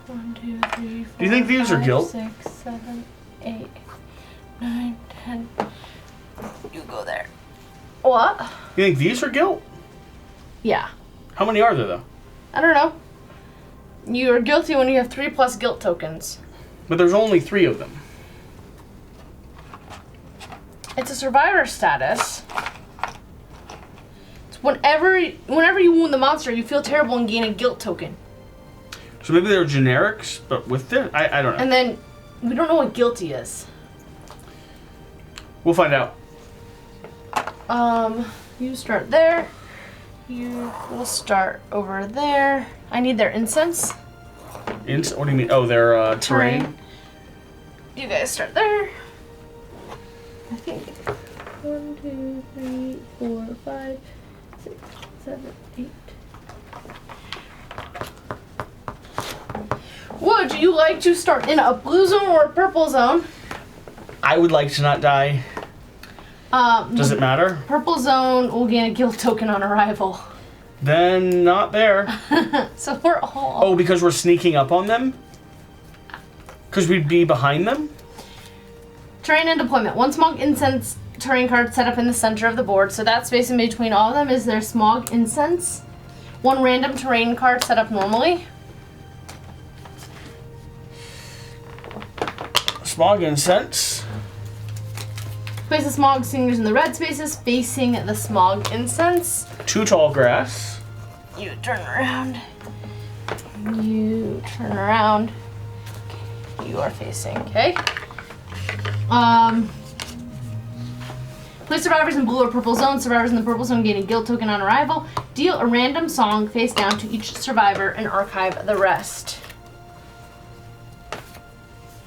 1, 2, 3, 4. Do you think these are Guilt? 6, 7, 8, 9, 10. You go there. What? You think these are Guilt? Yeah. How many are there, though? I don't know. You're guilty when you have 3 plus guilt tokens. But there's only 3 of them. It's a survivor status. It's whenever you wound the monster, you feel terrible and gain a guilt token. So maybe they're generics, but with this, I don't know. And then we don't know what guilty is. We'll find out. You start there. You will start over there. I need their incense. What do you mean? Oh, their terrain. You guys start there. I think 1, 2, 3, 4, 5, 6, 7, 8. Would you like to start in a blue zone or a purple zone? I would like to not die. Does it matter? Purple zone will gain a guilt token on arrival. Then not there. So we're all... Oh, because we're sneaking up on them? Because we'd be behind them? Terrain and deployment. 1 Smog Incense terrain card set up in the center of the board. So that space in between all of them is their Smog Incense. 1 random terrain card set up normally. Smog Incense. Place the Smog Singers in the red spaces facing the Smog Incense. 2 tall grass. You turn around. You turn around. You are facing, okay? Place survivors in blue or purple zone. Survivors in the purple zone gain a guilt token on arrival. Deal a random song face down to each survivor and archive the rest.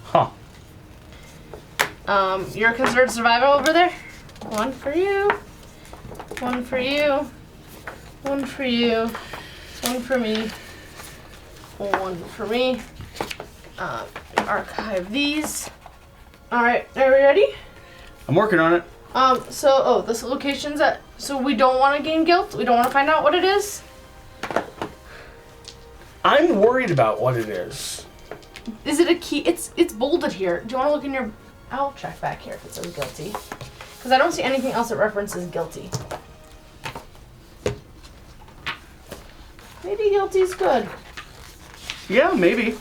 Huh. You're considered survivor over there. 1 for you. 1 for you. 1 for you. 1 for me. 1 for me. Archive these. Alright, are we ready? I'm working on it. This location's at... So we don't want to gain guilt? We don't want to find out what it is? I'm worried about what it is. Is it a key? It's bolded here. Do you want to look in your... I'll check back here if it says guilty. Because I don't see anything else that references guilty. Maybe guilty's good. Yeah, maybe.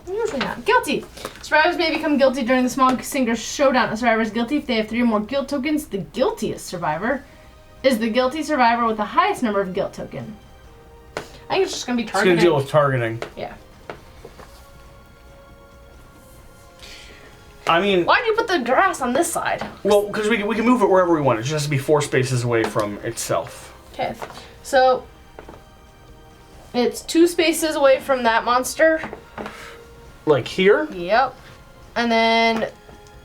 Usually not. Guilty. Survivors may become guilty during the Smog Singer Showdown. A survivor is guilty if they have 3 or more guilt tokens. The guiltiest survivor is the guilty survivor with the highest number of guilt token. I think it's just going to be targeting. It's going to deal with targeting. Yeah. I mean... Why do you put the grass on this side? Well, because we can move it wherever we want. It just has to be 4 spaces away from itself. Okay. So... It's 2 spaces away from that monster. Like here? Yep. And then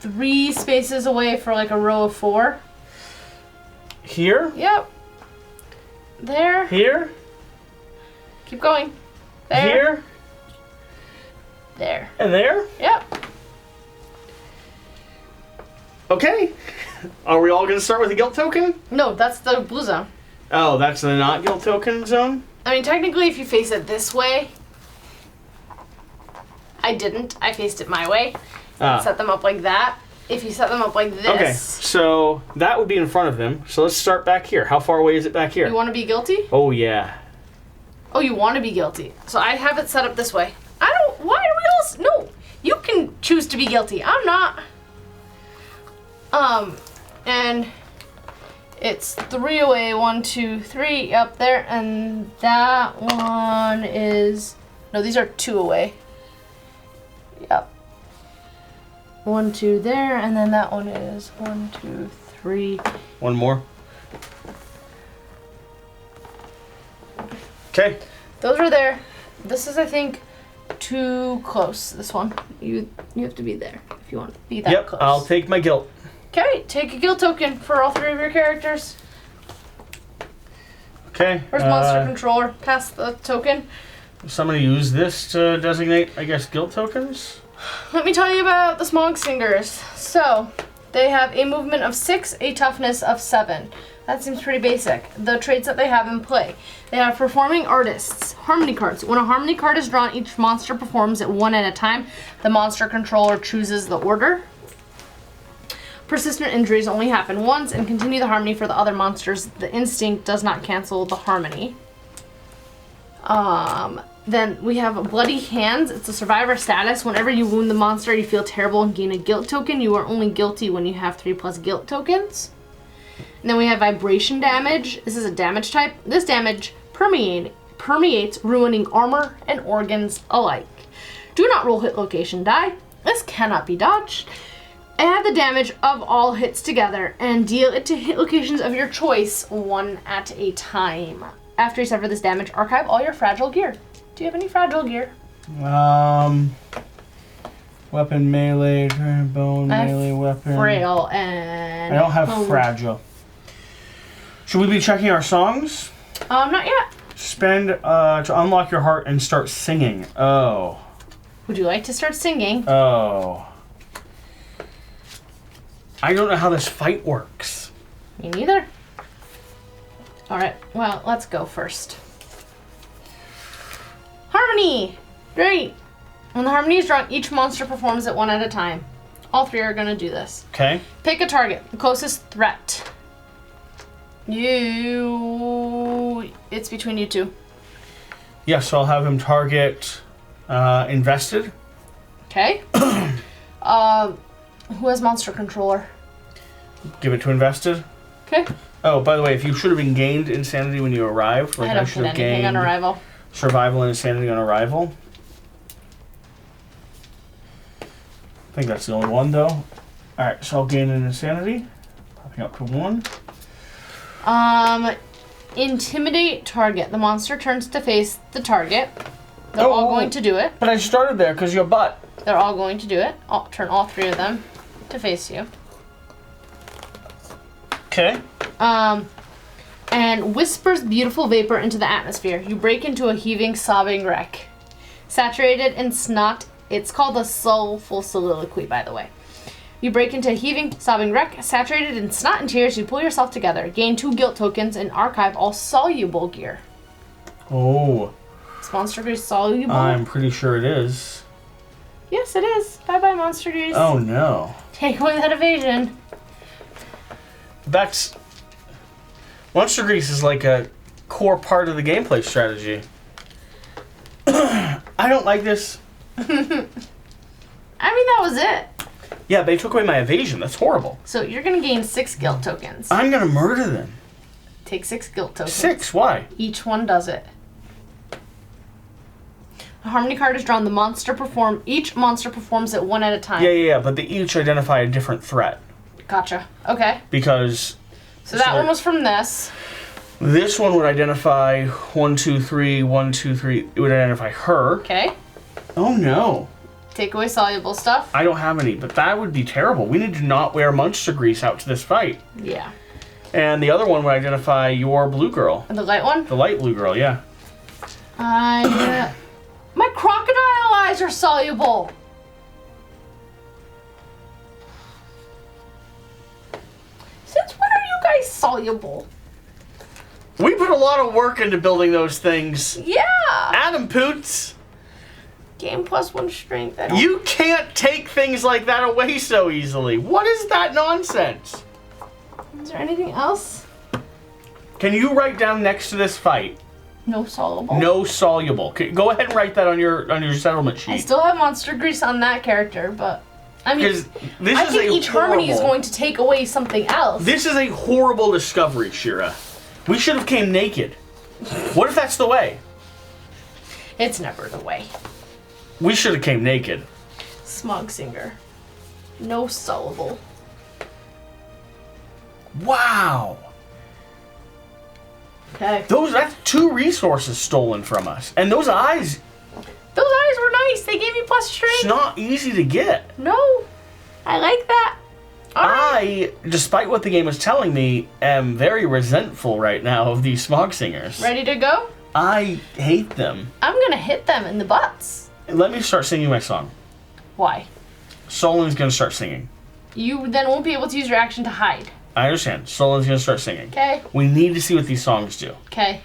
3 spaces away for like a row of 4. Here? Yep. There. Here. Keep going. There. Here. There. And there? Yep. Okay. Are we all going to start with a guilt token? No, that's the blue zone. Oh, that's the not guilt token zone? I mean, technically, if you face it this way, I didn't. I faced it my way. Set them up like that. If you set them up like this... Okay, so that would be in front of him. So let's start back here. How far away is it back here? You want to be guilty? Oh, yeah. Oh, you want to be guilty. So I have it set up this way. I don't... Why are we all... No. You can choose to be guilty. I'm not. And it's 3 away. 1, 2, 3 up there. And that one is... No, these are 2 away. Yep. 1, 2 there, and then that one is 1, 2, 3. One more. Okay. Those are there. This is, I think, too close. This one. You have to be there if you want to be that close. Yep, I'll take my guilt. Okay, take a guilt token for all 3 of your characters. Okay. Where's Monster Controller? Pass the token. Somebody use this to designate, I guess, guilt tokens? Let me tell you about the Smog Singers. So, they have a movement of 6, a toughness of 7. That seems pretty basic. The traits that they have in play. They have Performing Artists, Harmony cards. When a Harmony card is drawn, each monster performs it one at a time. The Monster Controller chooses the order. Persistent injuries only happen once and continue the Harmony for the other monsters. The Instinct does not cancel the Harmony. Then we have Bloody Hands. It's a survivor status. Whenever you wound the monster, you feel terrible and gain a guilt token. You are only guilty when you have 3+ guilt tokens. And then we have Vibration Damage. This is a damage type. This damage permeates, ruining armor and organs alike. Do not roll hit location die. This cannot be dodged. Add the damage of all hits together and deal it to hit locations of your choice, one at a time. After you suffer this damage, archive all your fragile gear. Do you have any fragile gear? Weapon melee, bone melee weapon. Frail and... I don't have fragile. Should we be checking our songs? Not yet. Spend to unlock your heart and start singing. Oh. Would you like to start singing? Oh. I don't know how this fight works. Me neither. Alright, well, let's go first. Harmony! Great! When the Harmony is drawn, each monster performs it one at a time. All 3 are going to do this. Okay. Pick a target. The closest threat. It's between you 2. Yes, so I'll have him target invested. Okay. Who has Monster Controller? Give it to invested. Okay. Oh, by the way, if you should have been gained insanity when you arrived, like I don't should get have anything gained on arrival. Survival and insanity on arrival. I think that's the only one though. Alright, so I'll gain an insanity. Popping up to 1. Intimidate target. The monster turns to face the target. They're all going to do it. But I started there because your butt. They're all going to do it. I'll turn all 3 of them to face you. Okay. And whispers beautiful vapor into the atmosphere. You break into a heaving, sobbing wreck. Saturated in snot. It's called a soulful soliloquy, by the way. You break into a heaving, sobbing wreck. Saturated in snot and tears, you pull yourself together. Gain 2 guilt tokens and archive all soluble gear. Oh. Is Monster Grease soluble? I'm pretty sure it is. Yes, it is. Bye-bye, Monster Grease. Oh, no. Take away that evasion. That's... Monster Grease is like a core part of the gameplay strategy. I don't like this. I mean, that was it. Yeah, they took away my evasion. That's horrible. So you're going to gain 6 guilt tokens. I'm going to murder them. Take 6 guilt tokens. 6? Why? Each one does it. The Harmony card is drawn. Each monster performs it one at a time. Yeah, but they each identify a different threat. Gotcha. Okay. Because... So that one was from this. This one would identify 1, 2, 3, 1, 2, 3. It would identify her. Okay. Oh, no. Take away soluble stuff. I don't have any, but that would be terrible. We need to not wear Monster Grease out to this fight. Yeah. And the other one would identify your blue girl. And the light one? The light blue girl, yeah. My crocodile eyes are soluble. Since when are you guys soluble? We put a lot of work into building those things. Yeah. Adam Poots. Game +1 strength. You can't take things like that away so easily. What is that nonsense? Is there anything else? Can you write down next to this fight? No soluble. No soluble. Go ahead and write that on your settlement sheet. I still have monster grease on that character, but I mean, this I think each harmony is going to take away something else. This is a horrible discovery, Shira. We should have came naked. What if that's the way? It's never the way. We should have came naked. Smog singer. No soluble. Wow. Okay. That's 2 resources stolen from us. And those eyes. Those eyes were nice. They gave me plus strength. It's not easy to get. No. I like that. I, despite what the game is telling me, am very resentful right now of these Smog singers. Ready to go? I hate them. I'm gonna hit them in the butts. Let me start singing my song. Why? Solon's gonna start singing. You then won't be able to use your action to hide. I understand. Solon's gonna start singing. Okay. We need to see what these songs do. Okay.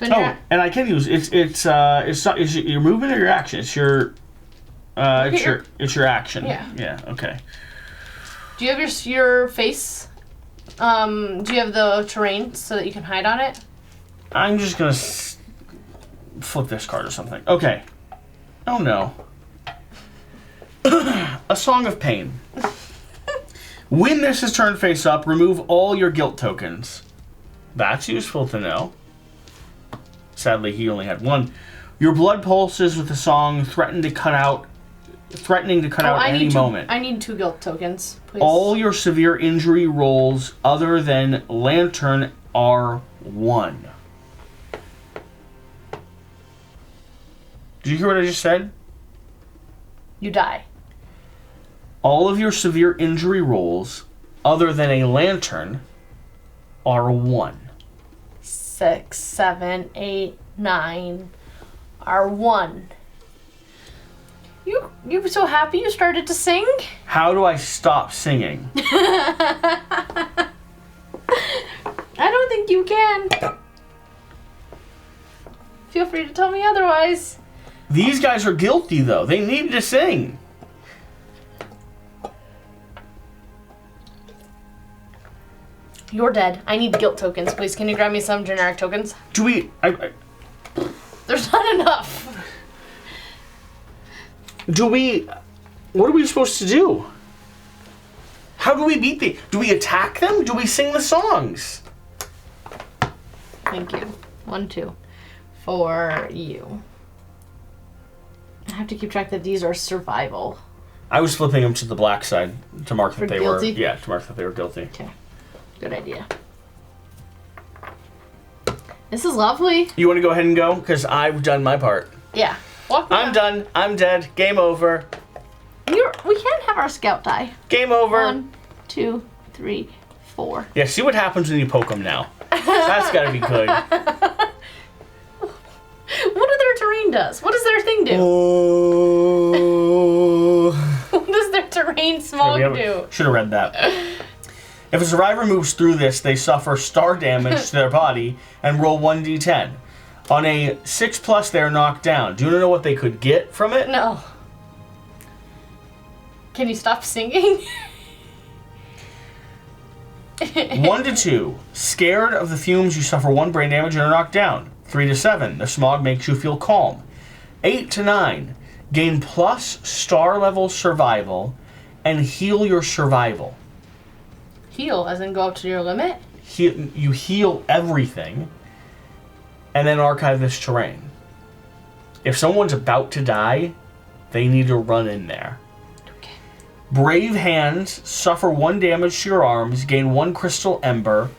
And I can use it's your movement or your action. It's your it's your action. Yeah. Yeah. Okay. Do you have your face? Do you have the terrain so that you can hide on it? I'm just gonna flip this card or something. Okay. Oh no. A Song of Pain. When this is turned face up, remove all your guilt tokens. That's useful to know. Sadly, he only had 1. Your blood pulses with the song threatening to cut out any moment. I need 2 guilt tokens, please. All your severe injury rolls other than Lantern are 1. Did you hear what I just said? You die. All of your severe injury rolls other than a Lantern are 1. 6, 7, 8, 9 are 1. You were so happy you started to sing? How do I stop singing? I don't think you can. Feel free to tell me otherwise. These guys are guilty, though. They need to sing. You're dead. I need guilt tokens, please. Can you grab me some generic tokens? Do we... There's not enough. Do we... What are we supposed to do? How do we beat the... Do we attack them? Do we sing the songs? Thank you. 1, 2. For you. I have to keep track that these are survival. I was flipping them to the black side to mark that they guilty? were... Yeah, to mark that they were guilty. Okay. Good idea. This is lovely. You want to go ahead and go? Because I've done my part. Yeah. Walk me I'm out. done. I'm dead. Game over. We can't have our scout die. Game over. 1, 2, 3, 4. Yeah, see what happens when you poke them now. That's got to be good. What do their terrain does? What does their thing do? Oh. What does their terrain smog do? Should have read that. If a survivor moves through this, they suffer star damage to their body and roll 1d10. On a 6+, they are knocked down. Do you want to know what they could get from it? No. Can you stop singing? 1 to 2. Scared of the fumes, you suffer 1 brain damage and are knocked down. 3 to 7. The smog makes you feel calm. 8 to 9. Gain plus star level survival and heal your survival. Heal, as in go up to your limit? You heal everything and then archive this terrain. If someone's about to die, they need to run in there. Okay. Brave Hands, suffer 1 damage to your arms, gain 1 crystal ember,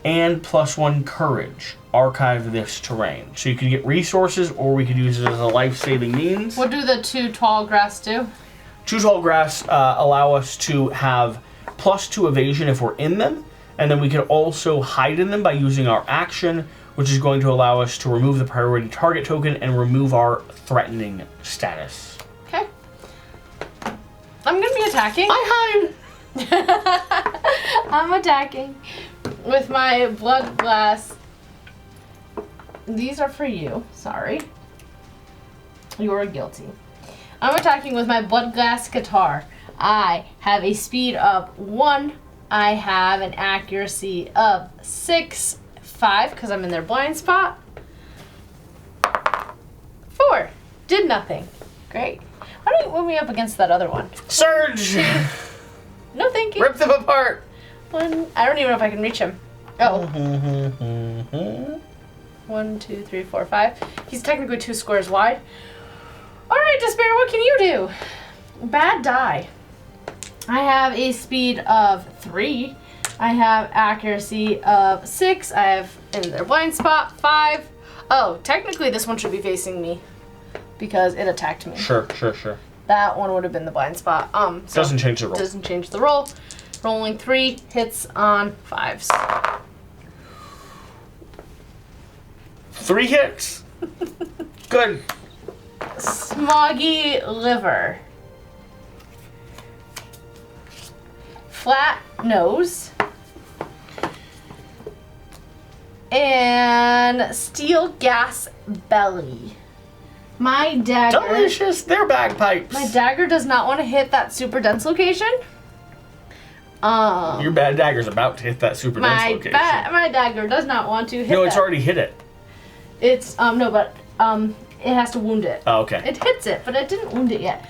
and +1 courage. Archive this terrain. So you can get resources, or we could use it as a life-saving means. What do the 2 tall grass do? 2 tall grass allow us to have +2 evasion if we're in them, and then we can also hide in them by using our action, which is going to allow us to remove the priority target token and remove our threatening status. Okay. I'm gonna be attacking. I hide! I'm attacking with my blood glass. These are for you. Sorry. You're guilty. I'm attacking with my blood glass guitar. I have a speed of 1. I have an accuracy of 6. 5, because I'm in their blind spot. 4. Did nothing. Great. Why don't you move me up against that other one? Surge! No, thank you. Rip them apart! 1. I don't even know if I can reach him. Oh. 1, 2, 3, 4, 5. He's technically 2 squares wide. Alright, Despair, what can you do? Bad die. I have a speed of 3. I have accuracy of 6. I have in their blind spot 5. Oh, technically this one should be facing me because it attacked me. Sure. That one would have been the blind spot. So doesn't change the roll. Doesn't change the roll. Rolling 3 hits on 5s. 3 hits. Good. Smoggy liver. Flat nose. And steel gas belly. My dagger. Delicious. They're bagpipes. My dagger does not want to hit that super dense location. Your bad dagger's about to hit that super dense location. My dagger does not want to hit No, it's already hit it. It's, no, but, it has to wound it. Oh, okay. It hits it, but it didn't wound it yet.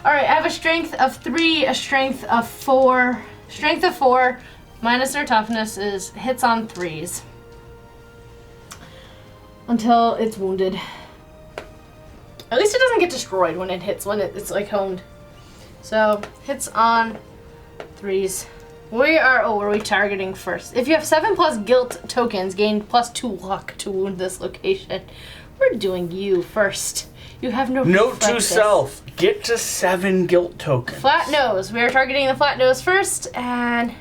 Alright, I have a strength of 3, a strength of 4. Strength of 4, minus their toughness is hits on 3s. Until it's wounded. At least it doesn't get destroyed when it hits, when it's like honed. So, hits on 3s. Where are we targeting first? If you have 7+ guilt tokens, gain +2 luck to wound this location. We're doing you first. You have no Note to reflexes. self, get to 7 guilt tokens. Flat nose. We are targeting the flat nose first, and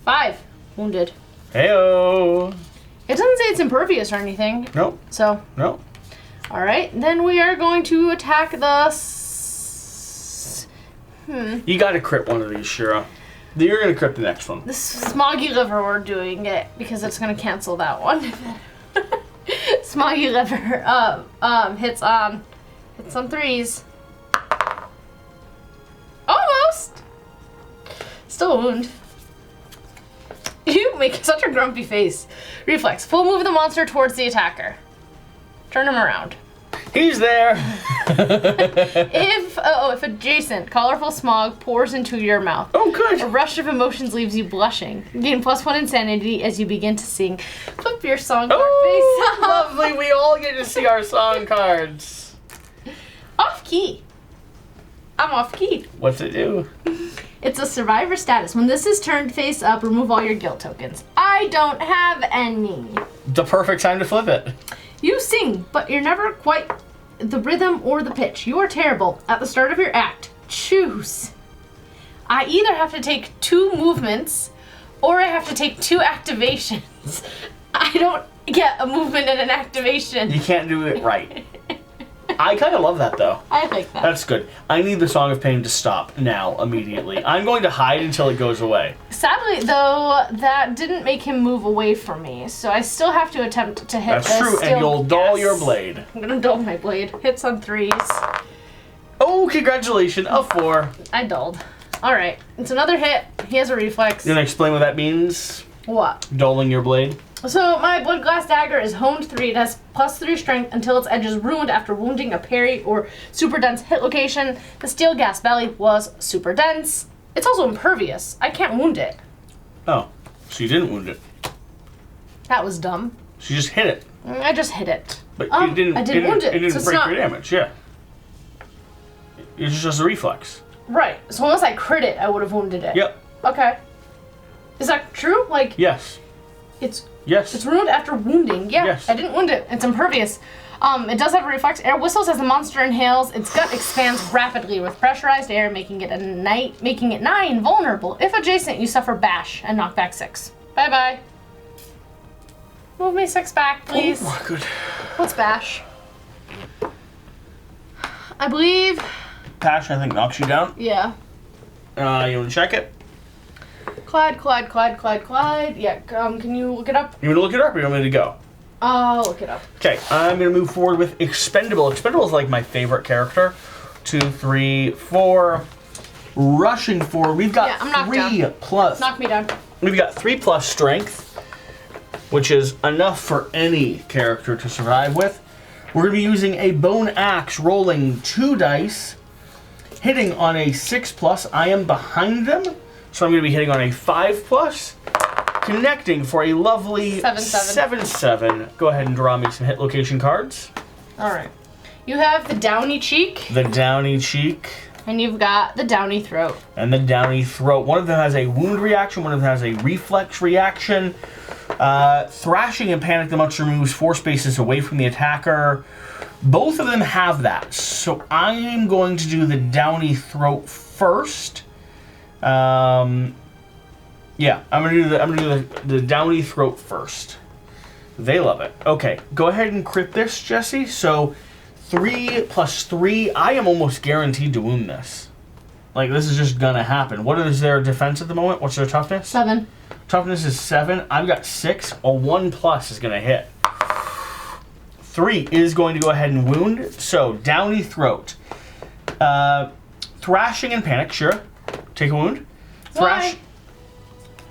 5 wounded. Heyo. It doesn't say it's impervious or anything. Nope. So. Nope. All right, then we are going to attack the. You got to crit one of these, Shira. You're gonna crit the next one. The smoggy liver. We're doing it because it's gonna cancel that one. Smoggy liver. Hits on 3s. Almost. Still a wound. You make such a grumpy face. Reflex. Full move the monster towards the attacker. Turn him around. He's there. If adjacent, colorful smog pours into your mouth. Oh, good. A rush of emotions leaves you blushing. Gain +1 insanity as you begin to sing. Flip your song card face off. Lovely. We all get to see our song cards. Off key. I'm off key. What's it do? It's a survivor status. When this is turned face up, remove all your guilt tokens. I don't have any. The perfect time to flip it. You sing, but you're never quite the rhythm or the pitch. You are terrible at the start of your act. Choose. I either have to take 2 movements or I have to take 2 activations. I don't get a movement and an activation. You can't do it right. I kind of love that, though. I like that. That's good. I need the Song of Pain to stop now, immediately. I'm going to hide until it goes away. Sadly, though, that didn't make him move away from me, so I still have to attempt to hit this. That's true, and you'll dull your blade. I'm gonna dull my blade. Hits on 3s. Oh, congratulations, a 4. I dulled. Alright, it's another hit. He has a reflex. You gonna explain what that means? What? Dulling your blade? So my blood glass dagger is honed 3. It has +3 strength until its edge is ruined after wounding a parry or super dense hit location. The steel gas belly was super dense. It's also impervious. I can't wound it. Oh, so you didn't wound it. That was dumb. So you just hit it. I just hit it. But you didn't. I didn't wound it. It didn't so break your damage. Yeah. It's just a reflex. Right. So unless I crit it, I would have wounded it. Yep. Okay. Is that true? Like. Yes. It's Yes. It's ruined after wounding. Yeah. Yes. I didn't wound it. It's impervious. It does have a reflex. Air whistles as the monster inhales. Its gut expands rapidly with pressurized air, making it nigh invulnerable. If adjacent, you suffer bash and knock back 6. Bye-bye. Move me 6 back, please. Oh, good. What's bash? I believe... Bash, I think, knocks you down. Yeah. You want to check it? Clyde. Yeah, can you look it up? You want to look it up or you want me to go? I'll look it up. Okay, I'm going to move forward with Expendable. Expendable is like my favorite character. 2, 3, 4. Rushing forward. We've got I'm knocked 3 down. plus. Knock me down. We've got 3 plus strength, which is enough for any character to survive with. We're going to be using a bone axe, rolling 2 dice, hitting on a 6 plus. I am behind them, so I'm going to be hitting on a 5 plus. Connecting for a lovely 7/7. Go ahead and draw me some hit location cards. All right. You have the downy cheek. The downy cheek. And you've got the downy throat. And the downy throat. One of them has a wound reaction. One of them has a reflex reaction. Thrashing and panic, the monster moves 4 spaces away from the attacker. Both of them have that. So I'm going to do the downy throat first. Yeah, I'm gonna do the downy throat first. They love it. Okay, go ahead and crit this, Jesse. So 3 plus 3. I am almost guaranteed to wound this. Like, this is just gonna happen. What is their defense at the moment? What's their toughness? 7. Toughness is 7. I've got 6. A 1 plus is gonna hit. 3 is going to go ahead and wound. So downy throat. Thrashing and panic. Sure. Take a wound. Thrash. Why?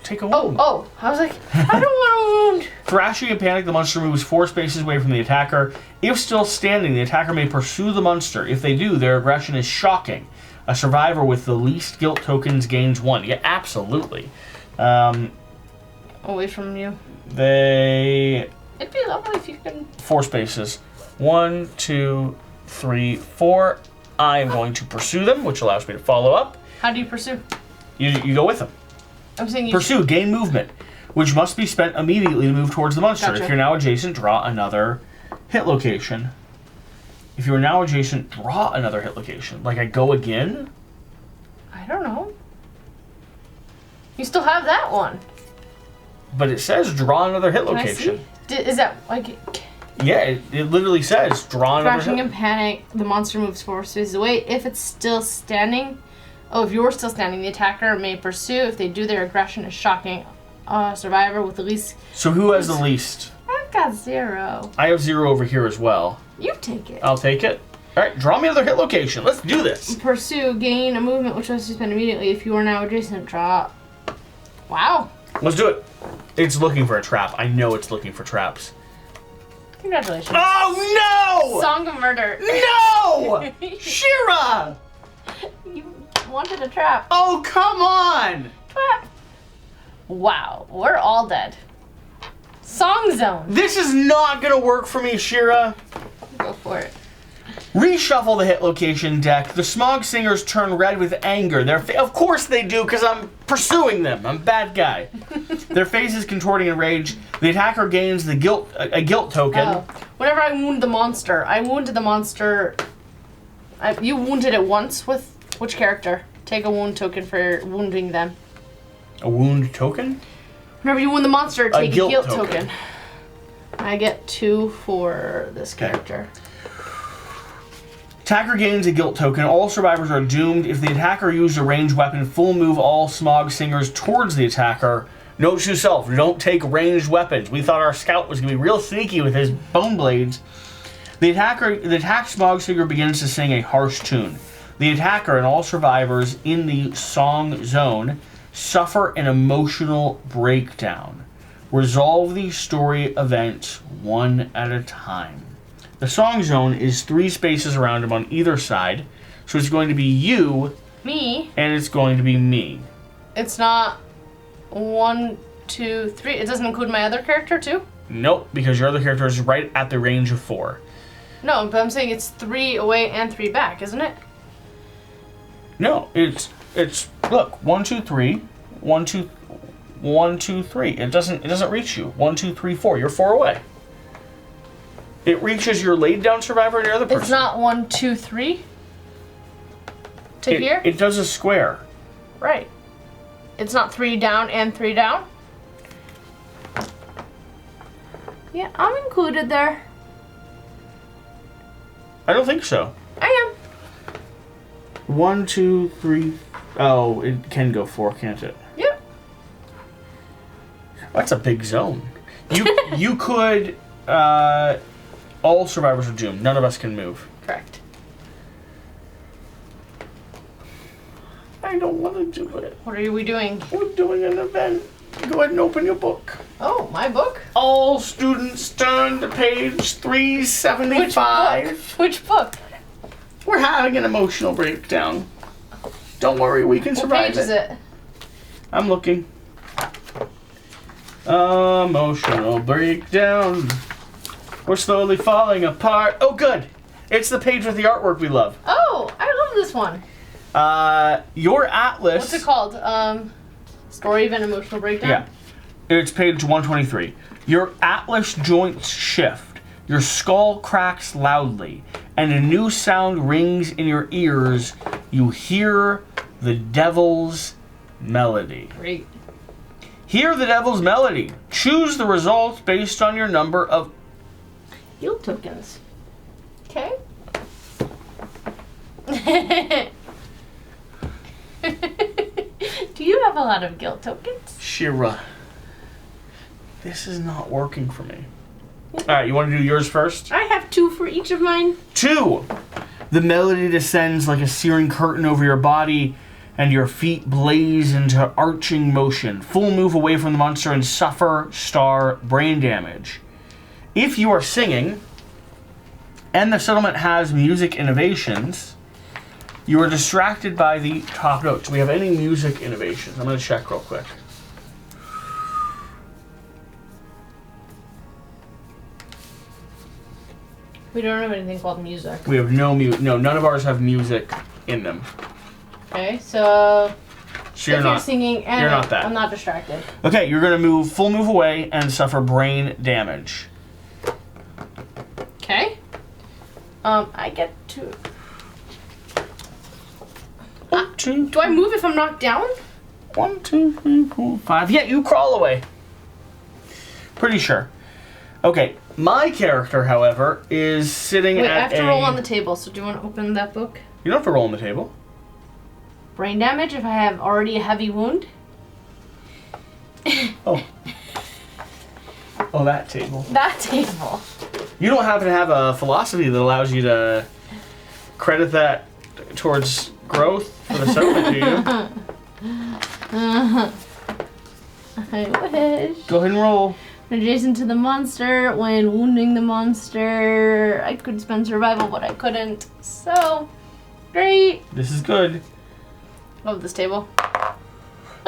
Take a wound. Oh, I was like, I don't want a wound. Thrashing and panic, the monster moves 4 spaces away from the attacker. If still standing, the attacker may pursue the monster. If they do, their aggression is shocking. A survivor with the least guilt tokens gains 1. Yeah, absolutely. Away from you. It'd be lovely if you could... 4 spaces. 1, 2, 3, 4. I am going to pursue them, which allows me to follow up. How do you pursue? You go with them. I'm saying you pursue, gain movement, which must be spent immediately to move towards the monster. Gotcha. If you're now adjacent, draw another hit location. If you are now adjacent, draw another hit location. Like I go again? I don't know. You still have that one. But it says draw another hit Can location. I see? Is that like... Yeah, it literally says draw another hit. Crashing in panic, the monster moves 4 spaces away. If it's still standing... Oh, if you're still standing, the attacker may pursue. If they do, their aggression is shocking. Survivor with the least... So who has the least? I've got 0. I have 0 over here as well. You take it. I'll take it. Alright, draw me another hit location. Let's do this. Pursue, gain a movement which must be spent immediately. If you are now adjacent, draw. Wow. Let's do it. It's looking for a trap. I know it's looking for traps. Congratulations. Oh, no! Song of Murder. No! Shira! You wanted a trap. Oh, come on! Trap. Wow, we're all dead. Song Zone. This is not gonna work for me, Shira. Go for it. Reshuffle the hit location deck. The Smog Singers turn red with anger. Of course they do, because I'm pursuing them. I'm a bad guy. Their faces contorting in rage. The attacker gains a guilt token. Oh. Whenever I wound the monster, I wounded the monster. You wounded it once with which character? Take a wound token for wounding them. A wound token? Whenever you wound the monster, take a guilt token. token. I get 2 for this character. Attacker gains a guilt token. All survivors are doomed. If the attacker used a ranged weapon, full move all Smog Singers towards the attacker. Note to self, don't take ranged weapons. We thought our scout was going to be real sneaky with his bone blades. The attacked Smog Singer begins to sing a harsh tune. The attacker and all survivors in the song zone suffer an emotional breakdown. Resolve these story events one at a time. The song zone is 3 spaces around him on either side. So it's going to be you. Me. And it's going to be me. It's not 1, 2, 3. It doesn't include my other character too? Nope, because your other character is right at the range of 4. No, but I'm saying it's 3 away and 3 back, isn't it? No, it's look, 1, 2, 3, 1, 2, 1, 2, 3. 1, 2, 3. It doesn't reach you. 1, 2, 3, 4. You're 4 away. It reaches your laid down survivor and your other person. It's not 1, 2, 3 to here? It does a square. Right. It's not 3 down and 3 down? Yeah, I'm included there. I don't think so. I am. 1, 2, 3. Oh, it can go 4, can't it? Yep. That's a big zone. You could. All survivors are doomed. None of us can move. Correct. I don't want to do it. What are we doing? We're doing an event. Go ahead and open your book. Oh, my book? All students turn to page 375. Which book? We're having an emotional breakdown. Don't worry, we can survive What page is it? I'm looking. Emotional breakdown. We're slowly falling apart. Oh, good. It's the page with the artwork we love. Oh, I love this one. Your atlas. What's it called? Story of an Emotional Breakdown? Yeah. It's page 123. Your atlas joints shift. Your skull cracks loudly, and a new sound rings in your ears. You hear the devil's melody. Great. Hear the devil's melody. Choose the results based on your number of guild tokens. Okay. Do you have a lot of guild tokens? Shira. This is not working for me. Alright, you want to do yours first? I have 2 for each of mine. 2! The melody descends like a searing curtain over your body, and your feet blaze into arching motion. Full move away from the monster and suffer star brain damage. If you are singing, and the settlement has music innovations, you are distracted by the top notes. Do we have any music innovations? I'm going to check real quick. We don't have anything called music. We have no music. No, none of ours have music in them. Okay, so So if you're singing, and you're not that. I'm not distracted. Okay, you're going to full move away and suffer brain damage. Okay. I get to. 1, 2, Do I move if I'm knocked down? 1, 2, 3, 4, 5. Yeah, you crawl away. Pretty sure. Okay, my character, however, is sitting Wait, at I have to roll on the table, so do you want to open that book? You don't have to roll on the table. Brain damage if I have already a heavy wound? Oh. Oh, that table. That table. You don't happen to have a philosophy that allows you to credit that towards growth for the settlement, do you? I wish. Go ahead and roll. Adjacent to the monster, when wounding the monster, I could spend survival, but I couldn't. So, great. This is good. Love this table.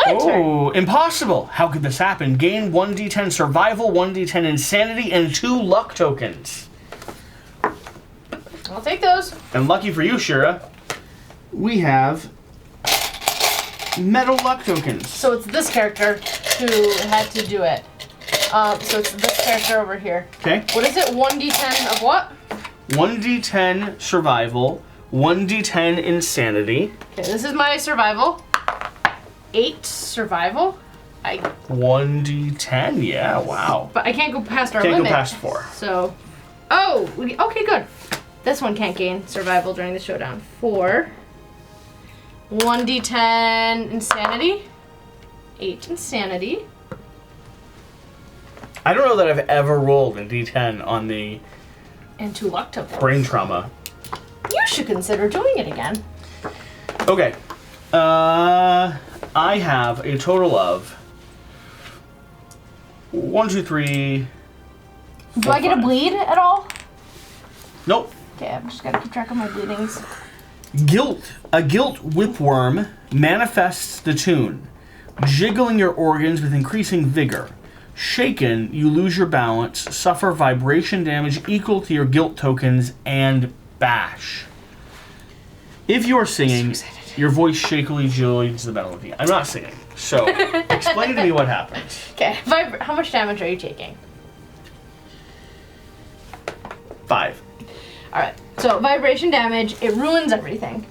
Oh, impossible! How could this happen? Gain 1d10 survival, 1d10 insanity, and 2 luck tokens. I'll take those. And lucky for you, Shira, we have metal luck tokens. So it's this character who had to do it. So it's this character over here. Okay. What is it? 1d10 of what? 1d10 survival, 1d10 insanity. Okay, this is my survival. 8 survival. 1d10, yeah, wow. But I can't go past our Can't limit. go past 4. So, okay, good. This one can't gain survival during the showdown. 4. 1d10 insanity. 8 insanity. I don't know that I've ever rolled a d10 on the And 2 luck tokens. brain trauma. You should consider doing it again. Okay. I have a total of 1, 2, 3. Do 4, I get a 5. bleed at all? Nope. Okay, I've just got to keep track of my bleedings. Guilt. A guilt whipworm manifests the tune, jiggling your organs with increasing vigor. Shaken, you lose your balance, suffer vibration damage equal to your guilt tokens, and bash. If you are singing, your voice shakily joins the melody. I'm not singing, so explain to me what happens. Okay, how much damage are you taking? 5. Alright, so vibration damage, it ruins everything.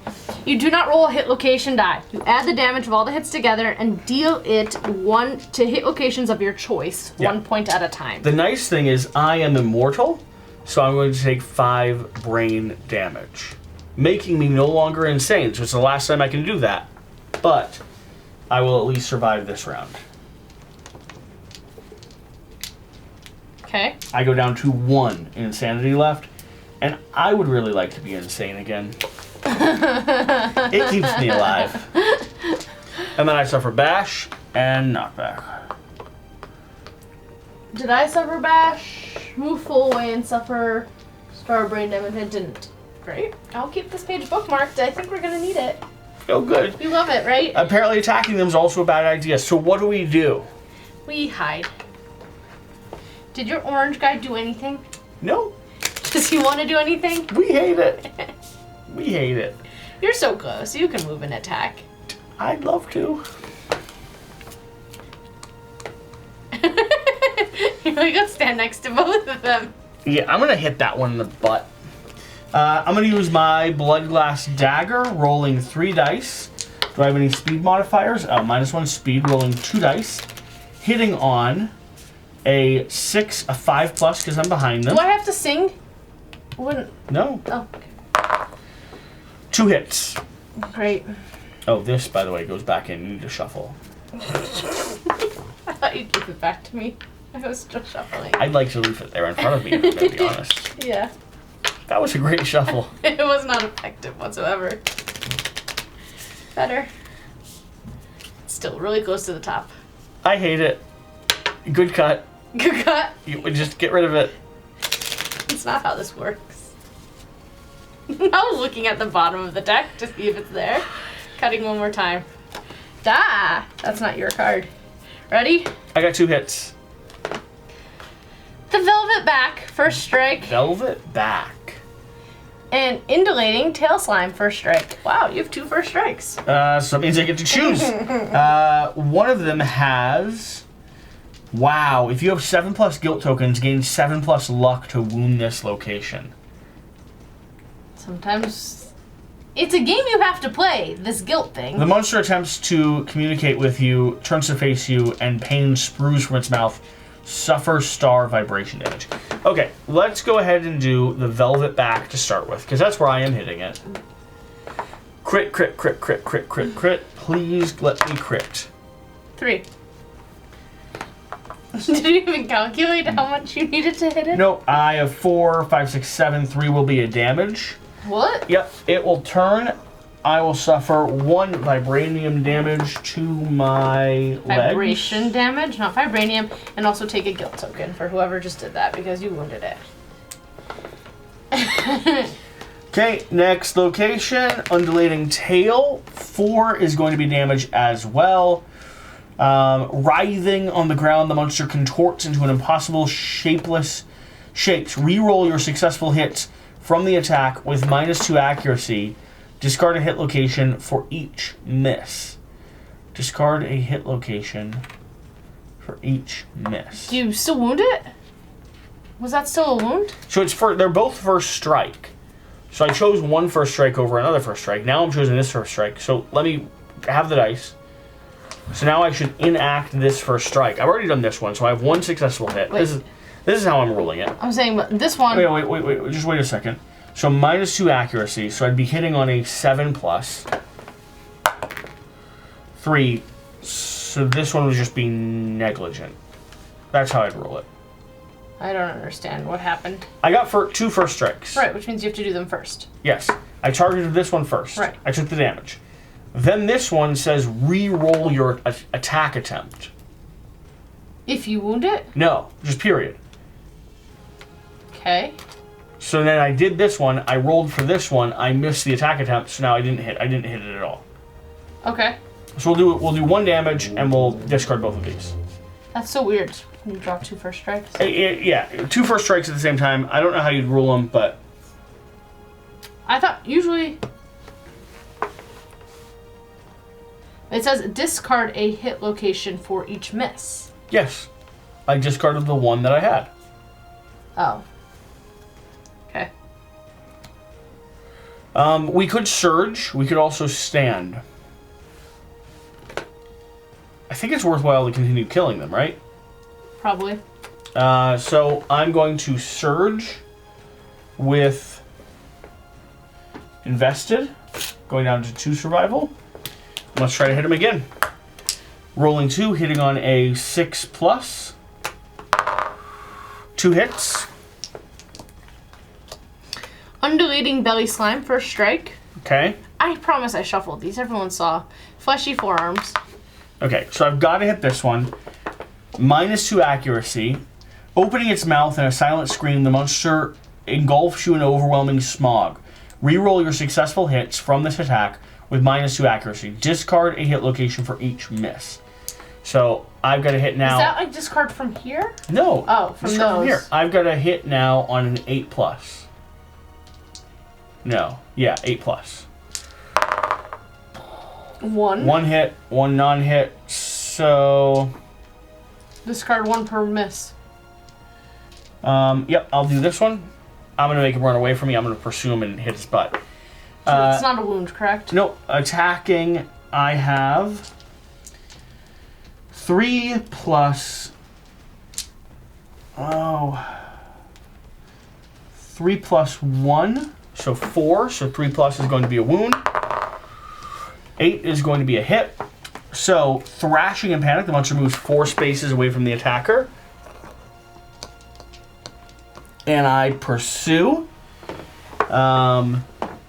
You do not roll a hit location die. You add the damage of all the hits together and deal it 1 to hit locations of your choice, 1 point at a time. The nice thing is I am immortal, so I'm going to take 5 brain damage, making me no longer insane. So it's the last time I can do that, but I will at least survive this round. Okay. I go down to 1 insanity left, and I would really like to be insane again. It keeps me alive. And then I suffer bash and knockback. Did I suffer bash? Move full away and suffer star brain damage. I didn't. Great. I'll keep this page bookmarked. I think we're gonna need it. Oh, good. We love it, right? Apparently attacking them is also a bad idea. So what do? We hide. Did your orange guy do anything? No. Does he want to do anything? We hate it. We hate it. You're so close. You can move and attack. I'd love to. You're like, go stand next to both of them. Yeah, I'm going to hit that one in the butt. I'm going to use my Blood Glass Dagger, rolling 3 dice. Do I have any speed modifiers? -1 speed, rolling 2 dice. Hitting on a 6, a 5+, because I'm behind them. Do I have to sing? Wouldn't. No. Oh, okay. 2 hits. Great. Oh, this, by the way, goes back in. You need to shuffle. I thought you'd give it back to me. I was still shuffling. I'd like to leave it there in front of me, if I'm going to be honest. Yeah. That was a great shuffle. It was not effective whatsoever. Better. Still really close to the top. I hate it. Good cut. Good cut. You would just get rid of it. It's not how this works. I was looking at the bottom of the deck to see if it's there. Cutting one more time. Ah! That's not your card. Ready? I got 2 hits. The Velvet Back, first strike. Velvet Back. And Indulating Tail Slime, first strike. Wow, you have 2 first strikes. So that means I get to choose. One of them has... Wow, if you have 7+ guilt tokens, gain 7+ luck to wound this location. Sometimes it's a game you have to play, this guilt thing. The monster attempts to communicate with you, turns to face you, and pain sprues from its mouth. Suffer star vibration damage. Okay, let's go ahead and do the Velvet Back to start with, because that's where I am hitting it. Crit, crit, crit, crit, crit, crit, crit. Please let me crit. 3. Did you even calculate how much you needed to hit it? No, I have 4, 5, 6, 7. 3 will be a damage. What? Yep, it will turn. I will suffer 1 vibranium damage to my legs. Vibration damage, not vibranium, and also take a guilt token for whoever just did that because you wounded it. Okay, next location, Undulating Tail. 4 is going to be damage as well. Writhing on the ground, the monster contorts into an impossible shapes. Reroll your successful hits from the attack with -2 accuracy. Discard a hit location for each miss. Discard a hit location for each miss. Do you still wound it? Was that still a wound? So they're both first strike. So I chose 1 first strike over another first strike. Now I'm choosing this first strike. So let me have the dice. So now I should enact this first strike. I've already done this one, so I have 1 successful hit. Wait. This is how I'm ruling it. I'm saying, but this one... Wait, just wait a second. So -2 accuracy, so I'd be hitting on a 7+. 3, so this one was just being negligent. That's how I'd roll it. I don't understand what happened. I got 2 first strikes. Right, which means you have to do them first. Yes, I targeted this one first. Right. I took the damage. Then this one says re-roll your attack attempt. If you wound it? No, just period. Okay. So then I did this one, I rolled for this one, I missed the attack attempt, so now I didn't hit it at all. Okay. So we'll do 1 damage and we'll discard both of these. That's so weird. Can you draw 2 first strikes? Yeah, 2 first strikes at the same time. I don't know how you'd rule them, but... I thought usually... It says discard a hit location for each miss. Yes. I discarded the one that I had. Oh. Okay. We could surge. We could also stand. I think it's worthwhile to continue killing them, right? Probably. So I'm going to surge with invested, going down to 2 survival. Let's try to hit him again. Rolling 2, hitting on a 6+. 2 hits. Undulating belly slime, first strike. Okay. I promise I shuffled these. Everyone saw. Fleshy forearms. Okay, so I've got to hit this one. -2 accuracy. Opening its mouth in a silent scream, the monster engulfs you in overwhelming smog. Reroll your successful hits from this attack with -2 accuracy. Discard a hit location for each miss. So I've got to hit now. Is that like discard from here? No. Oh, from discard those. from here. I've got to hit now on an 8+. No. Yeah, 8+. 1. 1 hit, 1 non-hit. So discard 1 per miss. Yep, I'll do this one. I'm going to make him run away from me. I'm going to pursue him and hit his butt. So it's not a wound, correct? No, attacking, I have 3 plus... 3 plus 1, so 4. So 3 plus is going to be a wound. 8 is going to be a hit. So, thrashing in panic, the monster moves 4 spaces away from the attacker. And I pursue. I'm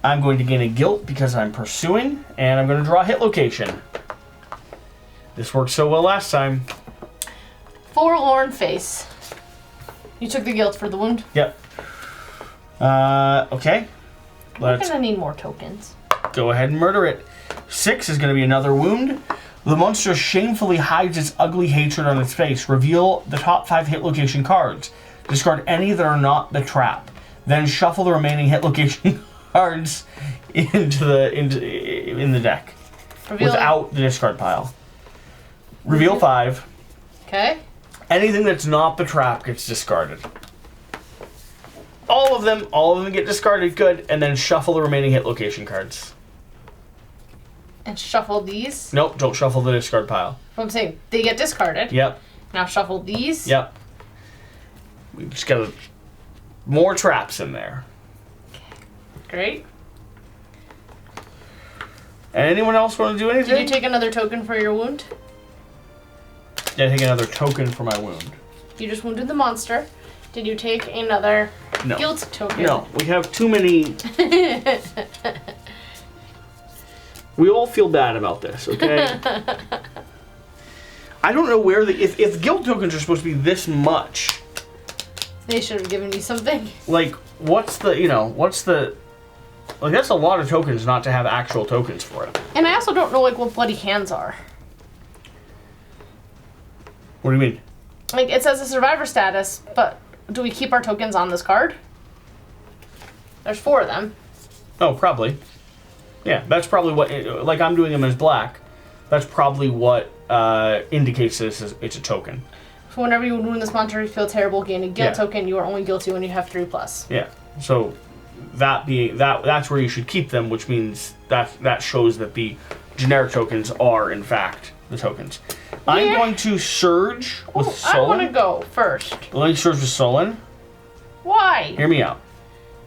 going to gain a guilt because I'm pursuing, and I'm going to draw a hit location. This worked so well last time. Forlorn face. You took the guilt for the wound? Yep. Okay. We're gonna need more tokens. Go ahead and murder it. 6 is going to be another wound. The monster shamefully hides its ugly hatred on its face. Reveal the top 5 hit location cards. Discard any that are not the trap. Then shuffle the remaining hit location cards in the deck. Reveal without the discard pile. Reveal 5. Okay. Anything that's not the trap gets discarded. All of them get discarded. Good, and then shuffle the remaining hit location cards. And shuffle these? Nope, don't shuffle the discard pile. I'm saying they get discarded. Yep. Now shuffle these. Yep. We just got more traps in there. Great. Anyone else want to do anything? Did you take another token for your wound? Did I take another token for my wound? You just wounded the monster. Did you take another guilt token? No, we have too many. We all feel bad about this, okay? I don't know where if guilt tokens are supposed to be this much. They should have given me something. Like, what's the like, that's a lot of tokens not to have actual tokens for it. And I also don't know, like, what bloody hands are. What do you mean? Like, it says a survivor status, but do we keep our tokens on this card? There's 4 of them. Oh, probably. Yeah, that's probably what, like, I'm doing them as black. That's probably what indicates this is it's a token. So whenever you wound this monster, you feel terrible, gain a guilt token. You are only guilty when you have 3+. Yeah. So that's where you should keep them, which means that shows that the generic tokens are in fact the tokens. Yeah. I'm going to surge with Sullen. I want to go first. Let me surge with Sullen. Why? Hear me out.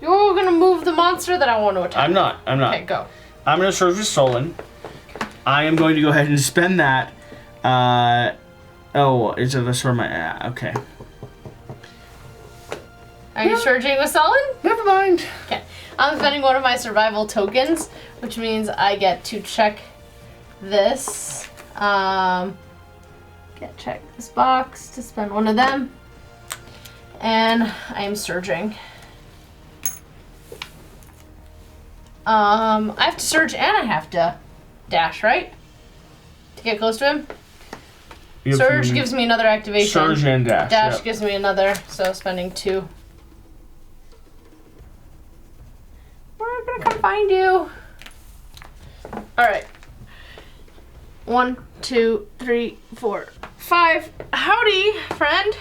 You're gonna move the monster that I want to attack. I'm not. Okay, go. I'm gonna surge with Sullen. I am going to go ahead and spend that. Is it this for my? Okay. Are you surging with Sullen? Never mind. Okay. I'm spending one of my survival tokens, which means I get to check this. Check this box to spend one of them. And I'm surging. I have to surge and I have to dash, right? To get close to him? Surge gives me another activation. Surge and dash. Dash gives me another, so spending 2. We're gonna come find you. Alright. 1, 2, 3, 4, 5. Howdy, friend.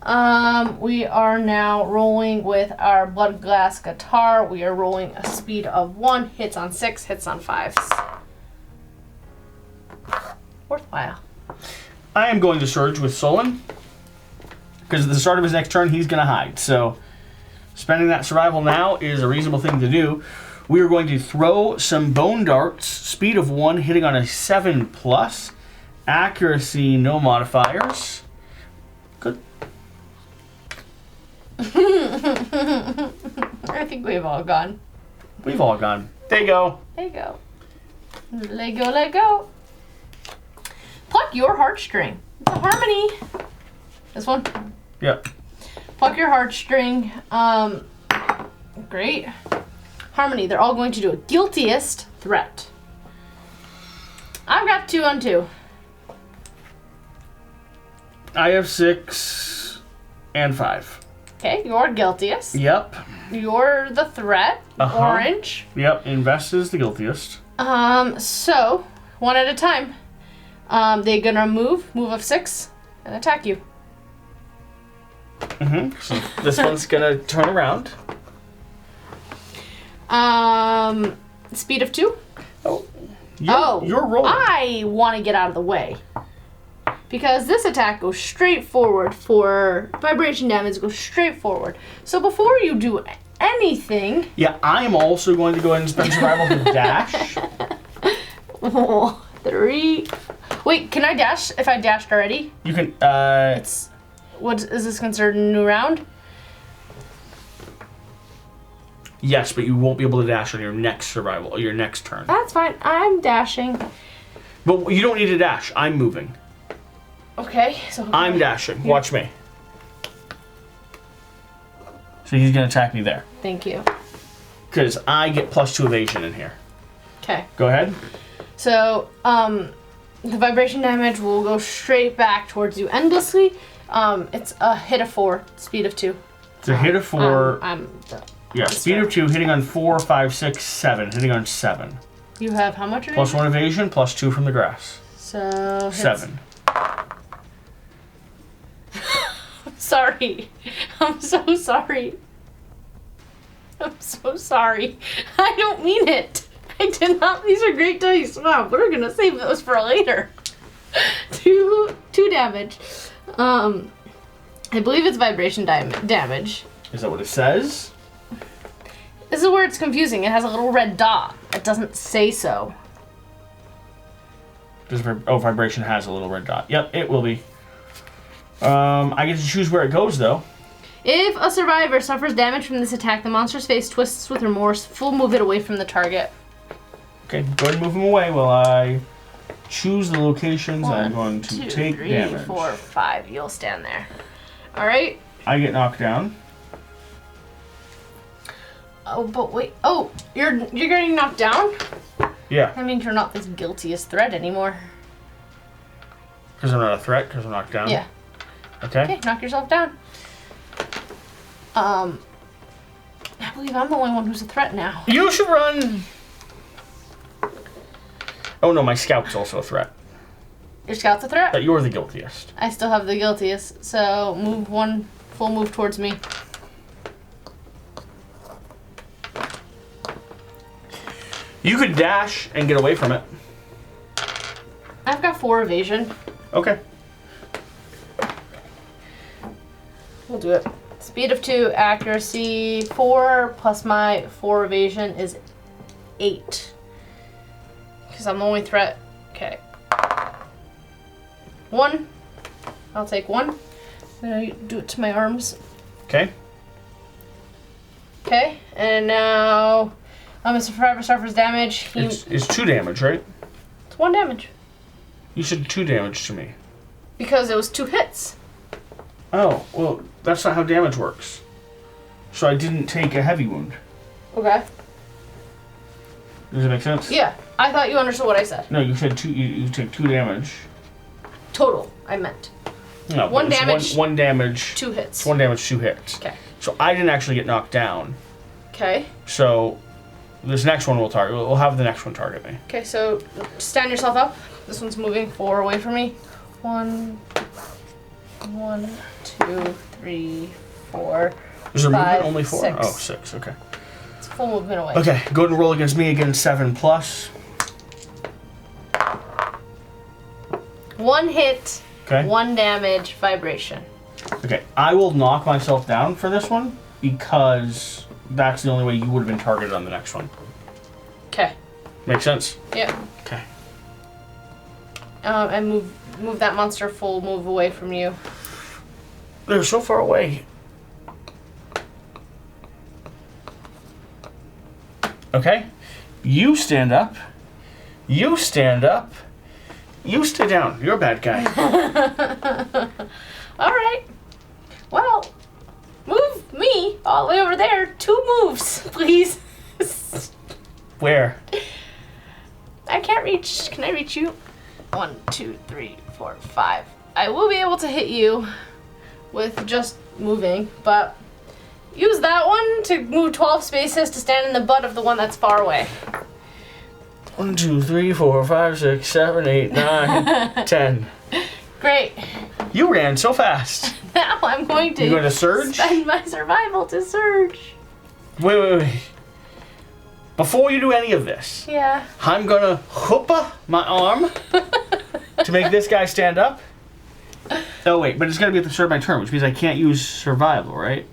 We are now rolling with our blood glass guitar. We are rolling a speed of 1, hits on 6, hits on 5s. Worthwhile. I am going to surge with Solon. Because at the start of his next turn, he's going to hide. So, spending that survival now is a reasonable thing to do. We are going to throw some bone darts. Speed of 1, hitting on a 7+. Accuracy, no modifiers. Good. I think we've all gone. We've all gone. There you go. There you go. Let go, let go. Pluck your heartstring. It's a harmony. This one? Yep. Pluck your heartstring. Great. Harmony. They're all going to do a guiltiest threat. I've got 2 on 2. I have 6 and 5. Okay, you're guiltiest. Yep. You're the threat. Orange. Yep, invest is the guiltiest. So, one at a time. They're gonna move of 6, and attack you. So this one's gonna turn around. Speed of 2. You're rolling. I want to get out of the way. Because this attack goes straight forward for vibration damage, goes straight forward. So before you do anything... Yeah, I am also going to go ahead and spend survival to dash. 3... Wait, can I dash if I dashed already? You can, What is this considered a new round? Yes, but you won't be able to dash on your next survival, or your next turn. That's fine. I'm dashing. But you don't need to dash. I'm moving. Okay, so... I'm dashing. Watch me. So he's going to attack me there. Thank you. Because I get +2 evasion in here. Okay. Go ahead. So, the vibration damage will go straight back towards you endlessly. It's a hit of 4, speed of 2. It's a hit of 4. Yeah, speed of 2, hitting on 4, 5, 6, 7. Hitting on 7. You have how much evasion? +1 evasion, +2 from the grass. So... 7. Sorry. I'm so sorry. I'm so sorry. I don't mean it. I did not. These are great dice. Wow, we're gonna save those for later. 2 damage. I believe it's vibration damage. Is that what it says? This is where it's confusing. It has a little red dot. It doesn't say so. Vibration has a little red dot. Yep, it will be. I get to choose where it goes, though. If a survivor suffers damage from this attack, the monster's face twists with remorse. Full move it away from the target. Okay, go ahead and move him away while I choose the locations 1, I'm going to 2, take 3, damage. 4, 5. You'll stand there. All right. I get knocked down. Oh, but wait. Oh, you're getting knocked down? Yeah. That means you're not this guiltiest threat anymore. Because I'm not a threat, because I'm knocked down? Yeah. Okay, knock yourself down. I believe I'm the only one who's a threat now. You should run. Oh no, my scout's also a threat. Your scout's a threat? But you're the guiltiest. I still have the guiltiest, so move 1 full move towards me. You could dash and get away from it. I've got 4 evasion. Okay. We'll do it. Speed of 2, accuracy 4, plus my 4 evasion is 8. Because I'm the only threat. Okay. 1. I'll take 1. I'm gonna do it to my arms. Okay. Okay, and now a survivor suffers damage. It's 2 damage, right? It's 1 damage. You said 2 damage to me. Because it was 2 hits. Oh, well, that's not how damage works. So I didn't take a heavy wound. Okay. Does it make sense? Yeah, I thought you understood what I said. No, you said 2. You take 2 damage. Total, I meant. No, 1 damage. 1 damage. 2 hits. It's 1 damage, 2 hits. Okay. So I didn't actually get knocked down. Okay. So this next one will target. We'll have the next one target me. Okay, so stand yourself up. This one's moving 4 away from me. 1, 2, 2, 3, 4. Is there 5, movement only 4? 6. Oh, 6. Okay. It's full movement away. Okay, go ahead and roll against me again. 7+. 1 hit. Okay. 1 damage. Vibration. Okay, I will knock myself down for this one because that's the only way you would have been targeted on the next one. Okay. Make sense? Yep. Okay. And move that monster full move away from you. They're so far away. Okay. You stand up. You stand up. You stay down. You're a bad guy. All right. Well, move me all the way over there. 2 moves, please. Where? I can't reach. Can I reach you? 1, 2, 3, 4, 5. I will be able to hit you with just moving, but use that one to move 12 spaces to stand in the butt of the one that's far away. 1, 2, 3, 4, 5, 6, 7, 8, 9, 10. Great. You ran so fast. Now I'm going to. You going to surge? Spend my survival to surge. Wait. Before you do any of this, Yeah. I'm gonna hoopa my arm to make this guy stand up. Oh wait, but it's gonna be at the start of my turn, which means I can't use survival, right?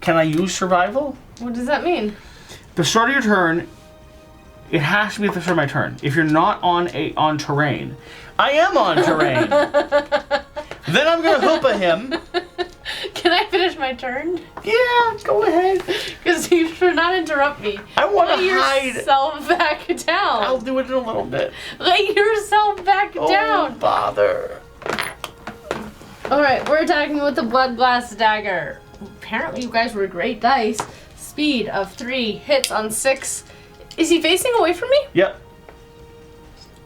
Can I use survival? What does that mean? The start of your turn, it has to be at the start of my turn. If you're not on terrain, I am on terrain. Then I'm gonna hoopa him. Can I finish my turn? Yeah, go ahead. Because you should not interrupt me. I want to Lay hide. yourself back down. I'll do it in a little bit. Lay yourself back Oh, down. bother. Alright, we're attacking with the Blood Blast Dagger. Apparently you guys were great dice. Speed of 3, hits on 6. Is he facing away from me? Yep.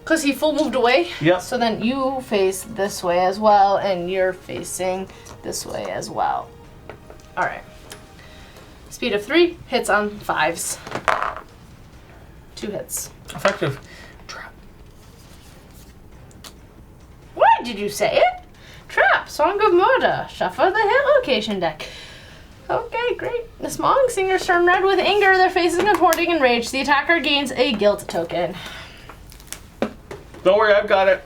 Because he full moved away? Yep. So then you face this way as well, and you're facing this way as well. Alright. Speed of 3, hits on 5s. 2 hits. Effective. Trap. Why did you say it? Trap, Song of Murder. Shuffle the hit location deck. Okay, great. The Smog Singers turn red with anger. Their faces contorting in rage. The attacker gains a guilt token. Don't worry, I've got it.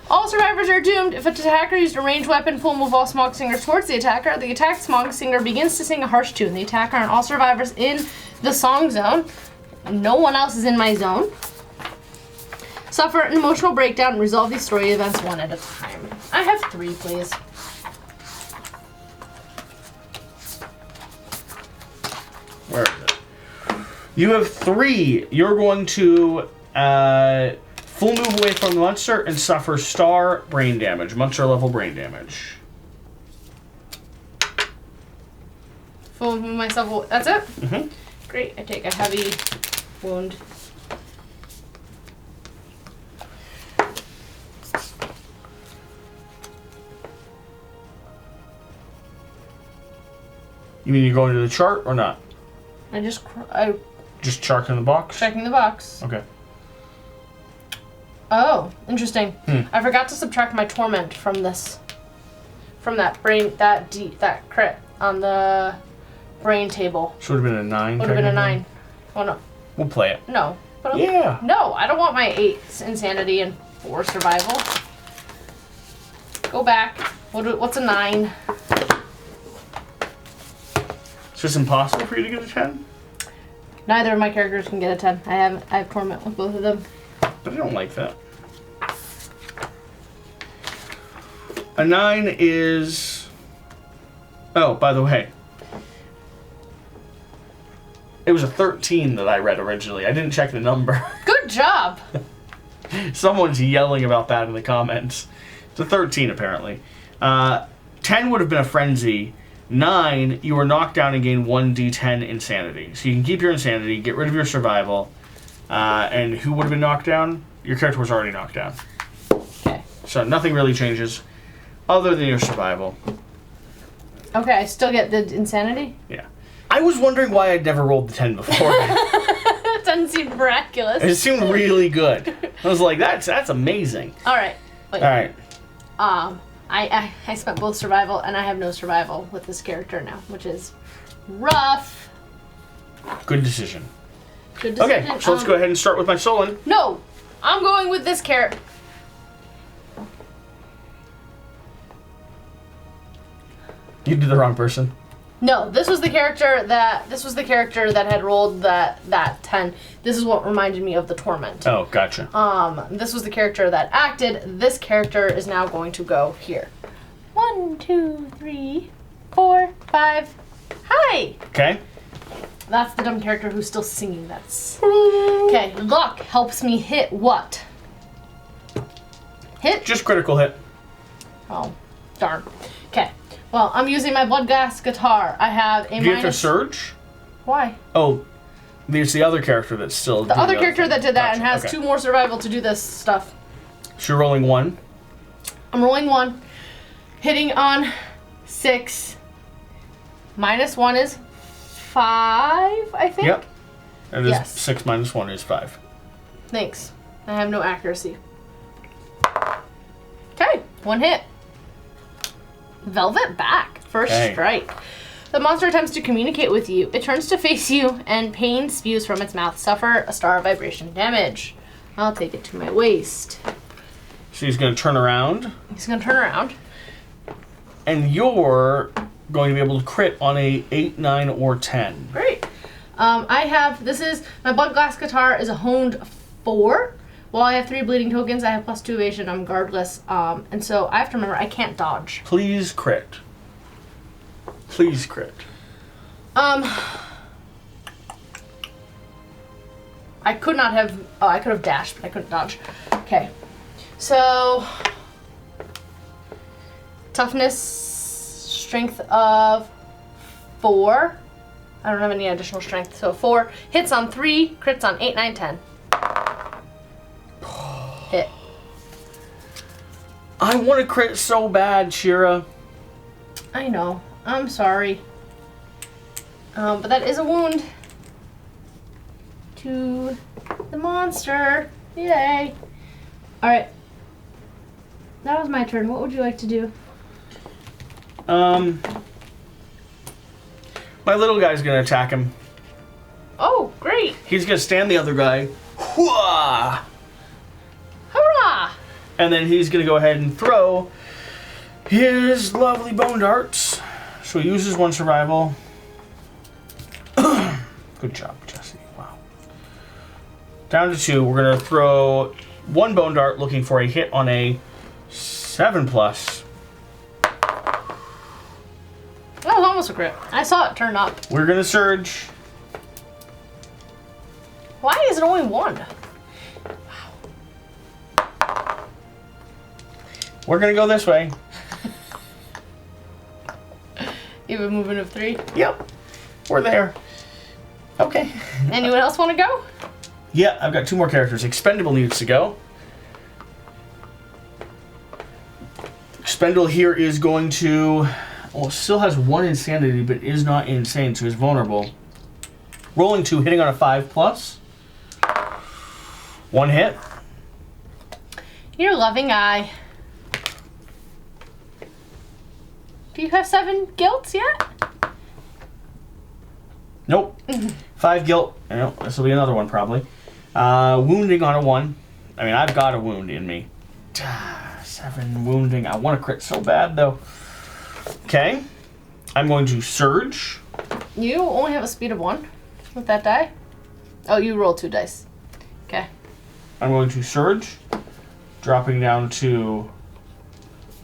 All survivors are doomed. If an attacker used a ranged weapon, full move all Smog Singers towards the attacker. The attacked Smog Singer begins to sing a harsh tune. The attacker and all survivors in the song zone, no one else is in my zone, suffer an emotional breakdown and resolve these story events one at a time. I have 3, please. Where is it? You have 3. You're going to full move away from the monster and suffer star brain damage, monster level brain damage. Full move myself. That's it? Mm-hmm. Great. I take a heavy wound. You mean you're going to the chart or not? I Just chart in the box? checking the box. Okay. Oh, interesting. Hmm. I forgot to subtract my torment from this. From that brain, that crit on the brain table. So it would have been a 9. Would have been a technically? 9. Oh no, We'll play it. no. But Yeah. No, I don't want my 8 insanity and 4 survival. Go back. What's a 9? So it's impossible for you to get a 10? Neither of my characters can get a 10. I have torment with both of them. But I don't like that. A 9 is... Oh, by the way. It was a 13 that I read originally. I didn't check the number. Good job. Someone's yelling about that in the comments. It's a 13 apparently. 10 would have been a frenzy. 9, you were knocked down and gain 1d10 insanity. So you can keep your insanity, get rid of your survival. And who would have been knocked down? Your character was already knocked down. Okay. So nothing really changes other than your survival. Okay, I still get the insanity? Yeah. I was wondering why I'd never rolled the 10 before. That doesn't seem miraculous. It seemed really good. I was like, that's amazing. Alright. Wait. All right. I spent both survival, and I have no survival with this character now, which is rough. Good decision. Good decision. Okay, so let's go ahead and start with my Solon. No, I'm going with this character. You did the wrong person. No, this was the character that had rolled that 10. This is what reminded me of the torment. Oh, gotcha. This was the character that acted. This character is now going to go here. 1, 2, 3, 4, 5. Hi. Okay. That's the dumb character who's still singing. That's okay. Luck helps me hit what? Hit? Just critical hit. Oh, darn. Okay. Well, I'm using my blood gas guitar. I have a Do you have to surge? Why? Oh, there's the other character that's still. The other character that did that gotcha. and has Okay. 2 more survival to do this stuff. So you're rolling 1. I'm rolling 1, hitting on 6. -1 is 5, I think. Yep. And Yes. 6 minus 1 is 5. Thanks. I have no accuracy. Okay, 1 hit. Velvet back. First strike. The monster attempts to communicate with you. It turns to face you, and pain spews from its mouth. Suffer a star vibration damage. I'll take it to my waist. So he's going to turn around. He's going to turn around. And you're going to be able to crit on a 8, 9, or 10. Great. My blood glass guitar is a honed 4. While I have 3 bleeding tokens, I have +2 evasion. I'm guardless. And so I have to remember I can't dodge. Please crit. Please crit. I could not have. Oh, I could have dashed, but I couldn't dodge. Okay. So toughness, strength of 4. I don't have any additional strength, so 4 hits on 3, crits on 8, 9, 10. Hit. I want to crit so bad, Shira. I know. I'm sorry. But that is a wound to the monster. Yay. Alright. That was my turn. What would you like to do? My little guy's going to attack him. Oh, great. He's going to stand the other guy. Hooah! Hurrah! And then he's going to go ahead and throw his lovely bone darts. So he uses 1 survival. Good job, Jesse. Wow. Down to 2. We're going to throw 1 bone dart looking for a hit on a 7+. That was almost a crit. I saw it turn up. We're going to surge. Why is it only 1? We're going to go this way. You have a movement of 3? Yep. We're there. Okay. Anyone else want to go? Yeah, I've got 2 more characters. Expendable needs to go. Expendable here is going to... Well, still has 1 insanity, but is not insane, so is vulnerable. Rolling 2, hitting on a 5+. 1 hit. Your loving eye. Do you have 7 guilts yet? Nope. 5 guilt. No, this will be another one probably. Wounding on a 1. I mean, I've got a wound in me. 7 wounding. I want to crit so bad though. Okay. I'm going to surge. You only have a speed of 1 with that die? Oh, you roll 2 dice. Okay. I'm going to surge. Dropping down to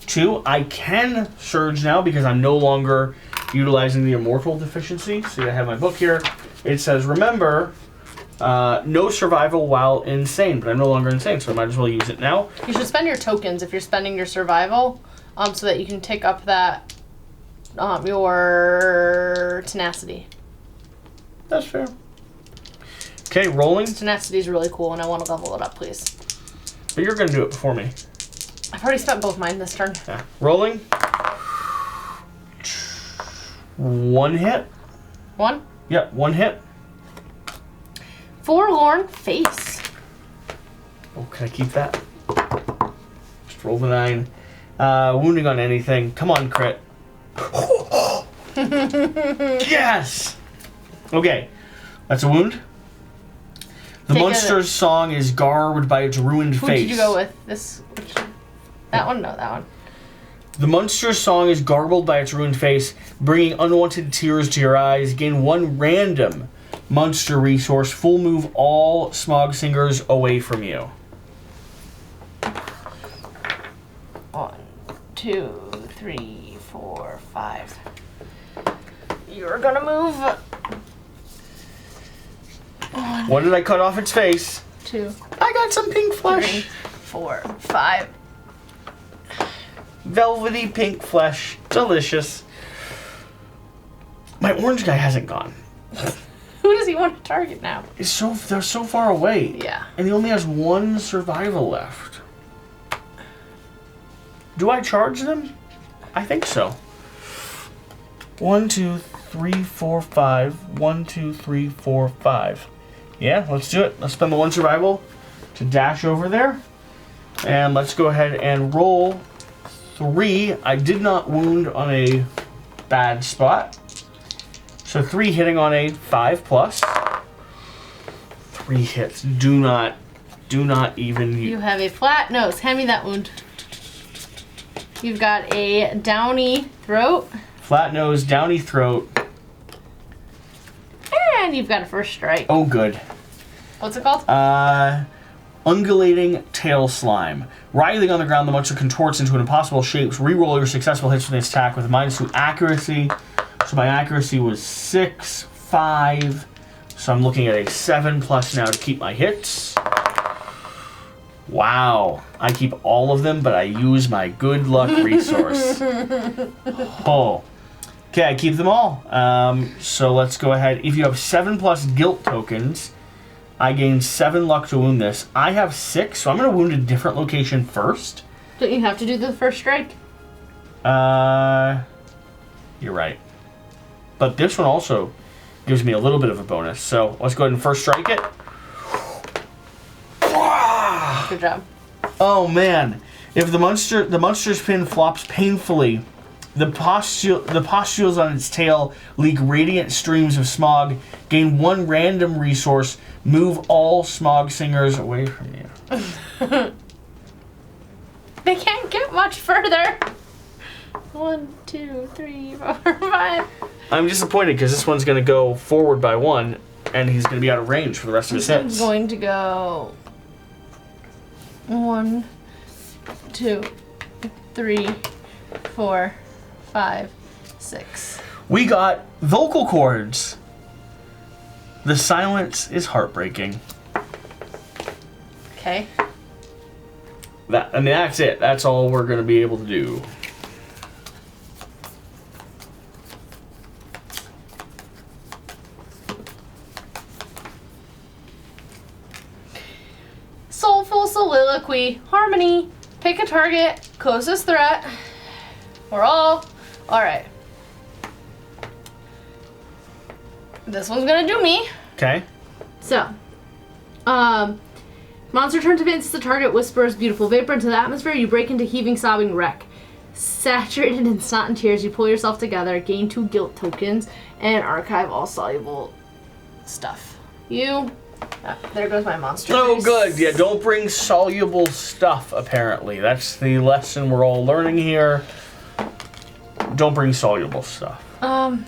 2. I can surge now because I'm no longer utilizing the immortal deficiency. See, I have my book here. It says, remember, no survival while insane, but I'm no longer insane, so I might as well use it now. You should spend your tokens if you're spending your survival, so that you can take up that, your tenacity. That's fair. Okay, rolling. Tenacity is really cool, and I want to level it up, please. But you're going to do it before me. I've already spent both mine this turn. Yeah. Rolling. 1 hit. 1? Yep, 1 hit. Forlorn face. Oh, can I keep that? Just roll the 9. Wounding on anything. Come on, crit. Yes! Okay, that's a wound. The monster's song is garbed by its ruined face. Who did you go with? That one? No, that one. The monster's song is garbled by its ruined face, bringing unwanted tears to your eyes. Gain 1 random monster resource. Full move all Smog singers away from you. 1, 2, 3, 4, 5. You're gonna move. 1. What did I cut off its face? 2. I got some pink flesh. 3, 4, 5. Velvety pink flesh. Delicious. My orange guy hasn't gone. Who does he want to target now? They're so far away. Yeah. And he only has 1 survival left. Do I charge them? I think so. 1, 2, 3, 4, 5. 1, 2, 3, 4, 5. Yeah, let's do it. Let's spend the 1 survival to dash over there. And let's go ahead and roll 3. I did not wound on a bad spot. So 3 hitting on a 5+. 3 hits. Do not even. You have a flat nose. Hand me that wound. You've got a downy throat. Flat nose, downy throat. And you've got a first strike. Oh, good. What's it called? Ungulating tail slime. Writhing on the ground, the monster contorts into an impossible shapes. Reroll your successful hits for this attack with a -2 accuracy. So my accuracy was 6, 5. So I'm looking at a 7+ now to keep my hits. Wow. I keep all of them, but I use my good luck resource. Oh. Okay, I keep them all. So let's go ahead. If you have 7+ guilt tokens, I gain 7 luck to wound this. I have 6, so I'm going to wound a different location first. Don't you have to do the first strike? You're right. But this one also gives me a little bit of a bonus. So let's go ahead and first strike it. Good job. Oh man. If the monster's pin flops painfully, the pustules on its tail leak radiant streams of smog. Gain 1 random resource. Move all Smog singers away from you. They can't get much further. 1, 2, 3, 4, 5. I'm disappointed because this one's going to go forward by 1, and he's going to be out of range for the rest of his hits. I'm going to go 1, 2, 3, 4, 5, 6. We got vocal cords. The silence is heartbreaking. Okay. That's it. That's all we're going to be able to do. Soulful soliloquy. Harmony. Pick a target. Closest threat. We're all... Alright. This one's gonna do me. Okay. So, monster turns against the target, whispers beautiful vapor into the atmosphere. You break into heaving, sobbing wreck. Saturated in snot and tears, you pull yourself together, gain 2 guilt tokens, and archive all soluble stuff. There goes my monster. Oh, good. Yeah, don't bring soluble stuff, apparently. That's the lesson we're all learning here. Don't bring soluble stuff. Alright.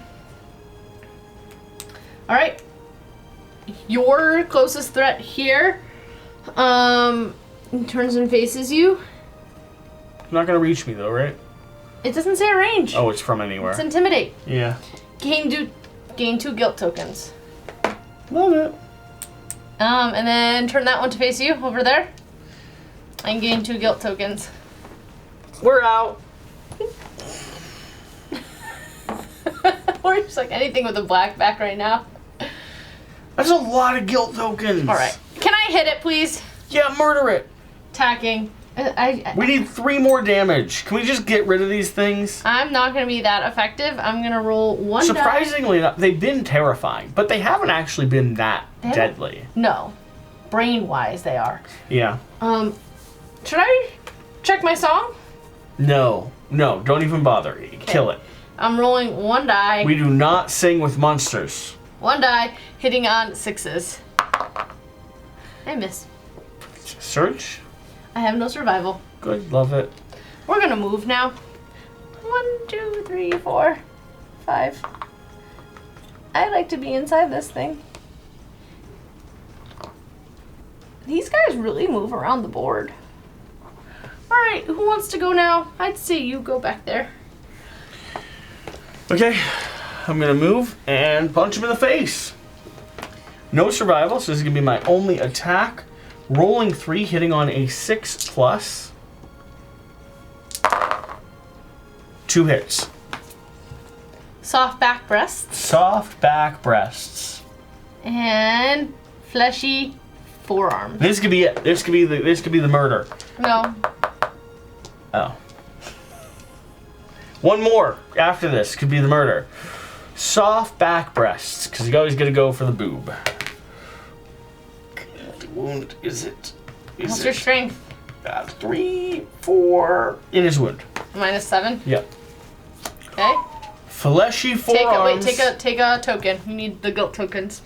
Your closest threat here, turns and faces you. Not gonna reach me, though, right? It doesn't say a range. Oh, it's from anywhere. It's intimidate. Yeah. Gain 2 guilt tokens. Love it. And then turn that one to face you over there. And gain 2 guilt tokens. We're out. Or just like anything with a black back right now. That's a lot of guilt tokens. Alright. Can I hit it, please? Yeah, murder it. Attacking. We need 3 more damage. Can we just get rid of these things? I'm not going to be that effective. I'm going to roll 1 Surprisingly, they've been terrifying, but they haven't actually been that deadly. No. Brain-wise, they are. Yeah. Should I check my song? No, don't even bother. Kill it. I'm rolling 1 die. We do not sing with monsters. 1 die, hitting on 6s. I miss. Search. I have no survival. Good, love it. We're gonna move now. 1, 2, 3, 4, 5. I like to be inside this thing. These guys really move around the board. Alright, who wants to go now? I'd say you go back there. Okay, I'm gonna move and punch him in the face. No survival, so this is gonna be my only attack. Rolling 3, hitting on a 6+. 2 hits. Soft back breasts. Soft back breasts. And fleshy forearms. This could be it. This could be the murder. No. Oh. One more after this could be the murder. Soft back breasts, because you always gotta go for the boob. What wound is it? What's your strength? 3, 4. In his wound. -7? Yep. Okay. Fleshy forearms. Take a token. You need the guilt tokens.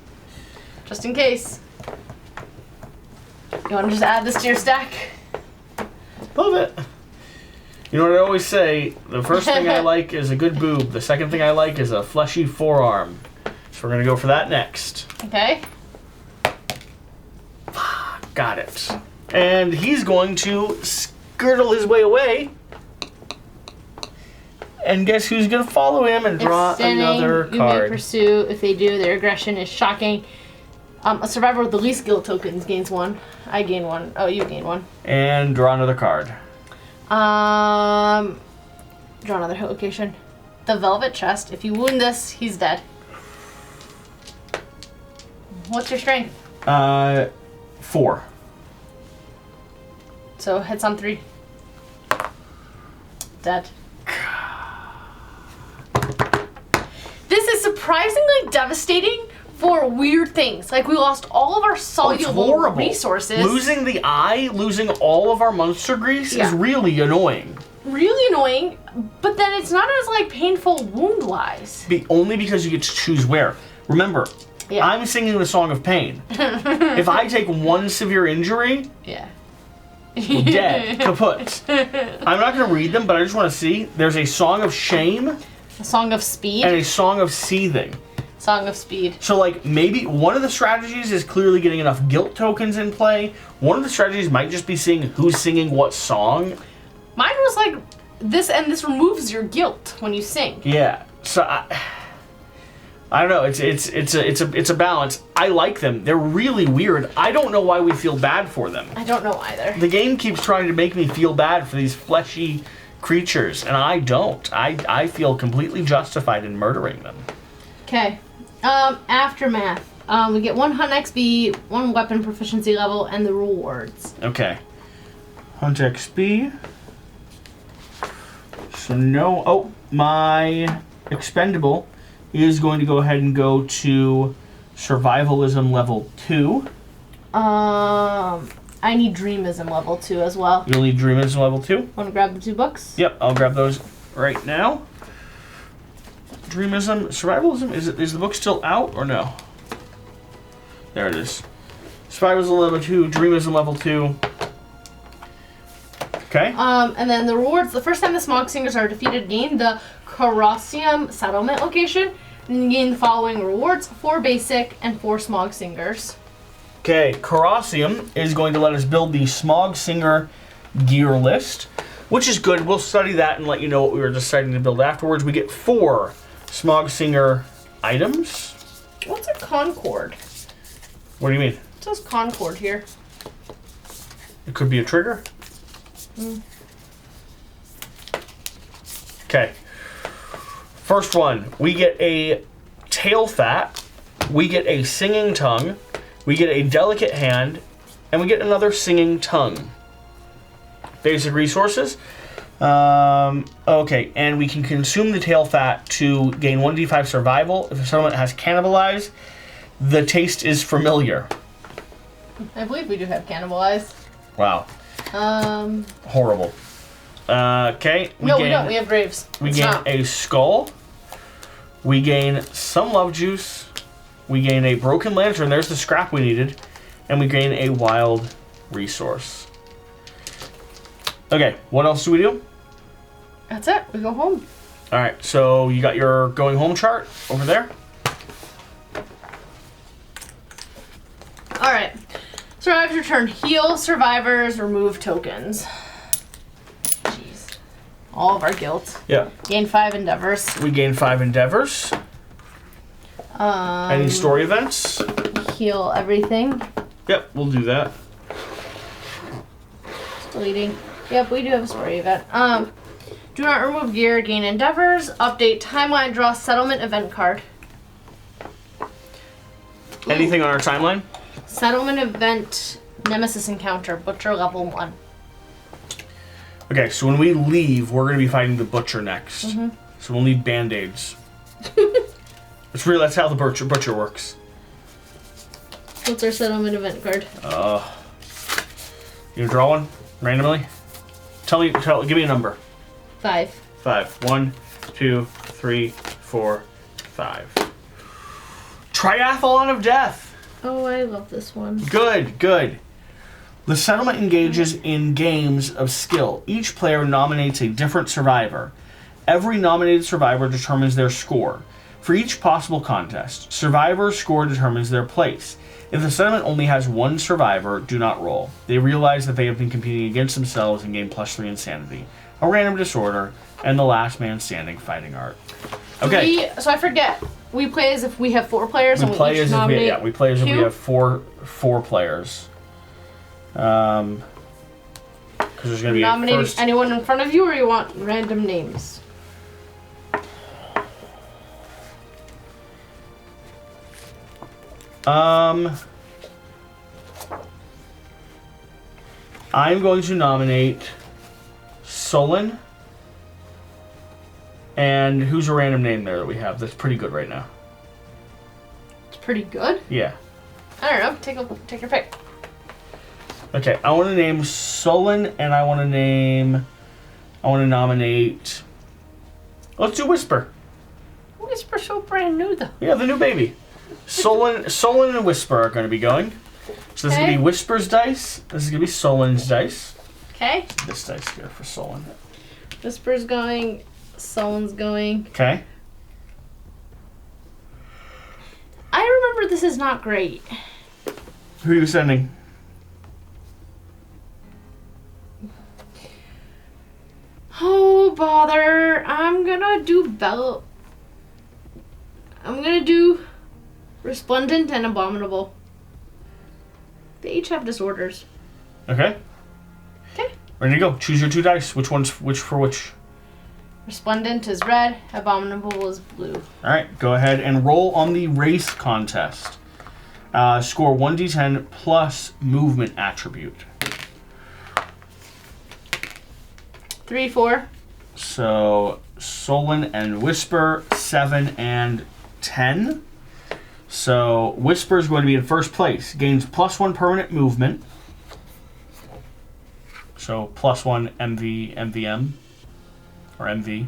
Just in case. You want to just add this to your stack? Love it. You know what I always say? The first thing I like is a good boob. The second thing I like is a fleshy forearm. So we're going to go for that next. Okay. Got it. And he's going to skirtle his way away. And guess who's going to follow him and draw another card? You may pursue. If they do, their aggression is shocking. A survivor with the least guilt tokens gains 1. I gain 1. Oh, you gain 1. And draw another card. Draw another hit location. The velvet chest. If you wound this, he's dead. What's your strength? 4. So hits on 3. Dead. This is surprisingly devastating for weird things. Like, we lost all of our soluble resources. Losing the eye, losing all of our monster grease is really annoying. Really annoying, but then it's not as, like, painful wound-wise. Only because you get to choose where. Remember, I'm singing the Song of Pain. If I take 1 severe injury, dead, kaput. I'm not going to read them, but I just want to see. There's a Song of Shame. A Song of Speed. And a Song of Seething. Song of Speed. So, like, maybe one of the strategies is clearly getting enough guilt tokens in play. One of the strategies might just be seeing who's singing what song. Mine was like this, and this removes your guilt when you sing. Yeah. So I don't know. It's a balance. I like them. They're really weird. I don't know why we feel bad for them. I don't know either. The game keeps trying to make me feel bad for these fleshy creatures, and I don't. I feel completely justified in murdering them. Okay. Aftermath. We get 1 hunt XP, 1 weapon proficiency level, and the rewards. Okay. Hunt XP. So no. Oh, my expendable is going to go ahead and go to survivalism level 2. I need dreamism level 2 as well. You'll need dreamism level 2? Want to grab the 2 books? Yep, I'll grab those right now. Dreamism, survivalism, is the book still out or no? There it is. Survivalism level 2, dreamism level 2. Okay. And then the rewards, the first time the Smog Singers are defeated, gain the Carosium settlement location, and gain the following rewards: 4 basic and 4 Smog Singers. Okay, Carosium is going to let us build the Smog Singer gear list, which is good. We'll study that and let you know what we were deciding to build afterwards. We get 4 Smog Singer items. What's a Concord? What do you mean? It says Concord here. It could be a trigger. Okay. First one, we get a tail fat, we get a singing tongue, we get a delicate hand, and we get another singing tongue. Basic resources. Okay, and we can consume the tail fat to gain 1d5 survival. If a settlement has cannibalized, the taste is familiar. I believe we do have cannibalized. Wow. Horrible. Okay. We don't. We have graves. We gain a skull. We gain some love juice. We gain a broken lantern. There's the scrap we needed. And we gain a wild resource. Okay, what else do we do? That's it. We go home. All right, so you got your going home chart over there. All right. Survivors return. Heal survivors. Remove tokens. Jeez. All of our guilt. Yeah. Gain 5 endeavors. We gain 5 endeavors. Any story events? Heal everything. Yep, we'll do that. Deleting. Yep, we do have a story event. Do not remove gear. Gain endeavors. Update timeline. Draw settlement event card. Anything on our timeline? Settlement event. Nemesis encounter. Butcher level 1. Okay, so when we leave, we're going to be fighting the Butcher next. Mm-hmm. So we'll need band-aids. That's how the Butcher works. What's our settlement event card? You draw one randomly? Give me a number. 5. 5. 1, 2, 3, 4, 5. Triathlon of Death. Oh, I love this one. Good. The settlement engages in games of skill. Each player nominates a different survivor. Every nominated survivor determines their score. For each possible contest, survivor's score determines their place. If the settlement only has one survivor, do not roll. They realize that they have been competing against themselves and gain +3 insanity, a random disorder, and the last man standing fighting art. Okay. So I forget. We play as if we have 4 players we play as if we have four players. Because there's going to be nominating anyone in front of you, or you want random names? I'm going to nominate Solon. And who's a random name there that we have that's pretty good right now? It's pretty good? Yeah. I don't know. Take your pick. Okay, I want to name Solon, and I want to nominate... Let's do Whisper. Whisper's so brand new, though. Yeah, the new baby. Solon and Whisper are going to be going. So this is going to be Whisper's dice. This is going to be Solon's dice. Okay. This dice here for Solon. Whisper's going. Solon's going. Okay. I remember this is not great. Who are you sending? Oh, bother. I'm gonna do Resplendent and Abominable. They each have disorders. Okay. Okay. Ready to go. Choose your 2 dice. Which for which? Resplendent is red. Abominable is blue. Alright, go ahead and roll on the race contest. Score 1d10 plus movement attribute. 3, 4. So, Solon and Whisper, 7 and 10. So, Whisper is going to be in first place. Gains +1 permanent movement. So, +1 MVM. Or MV.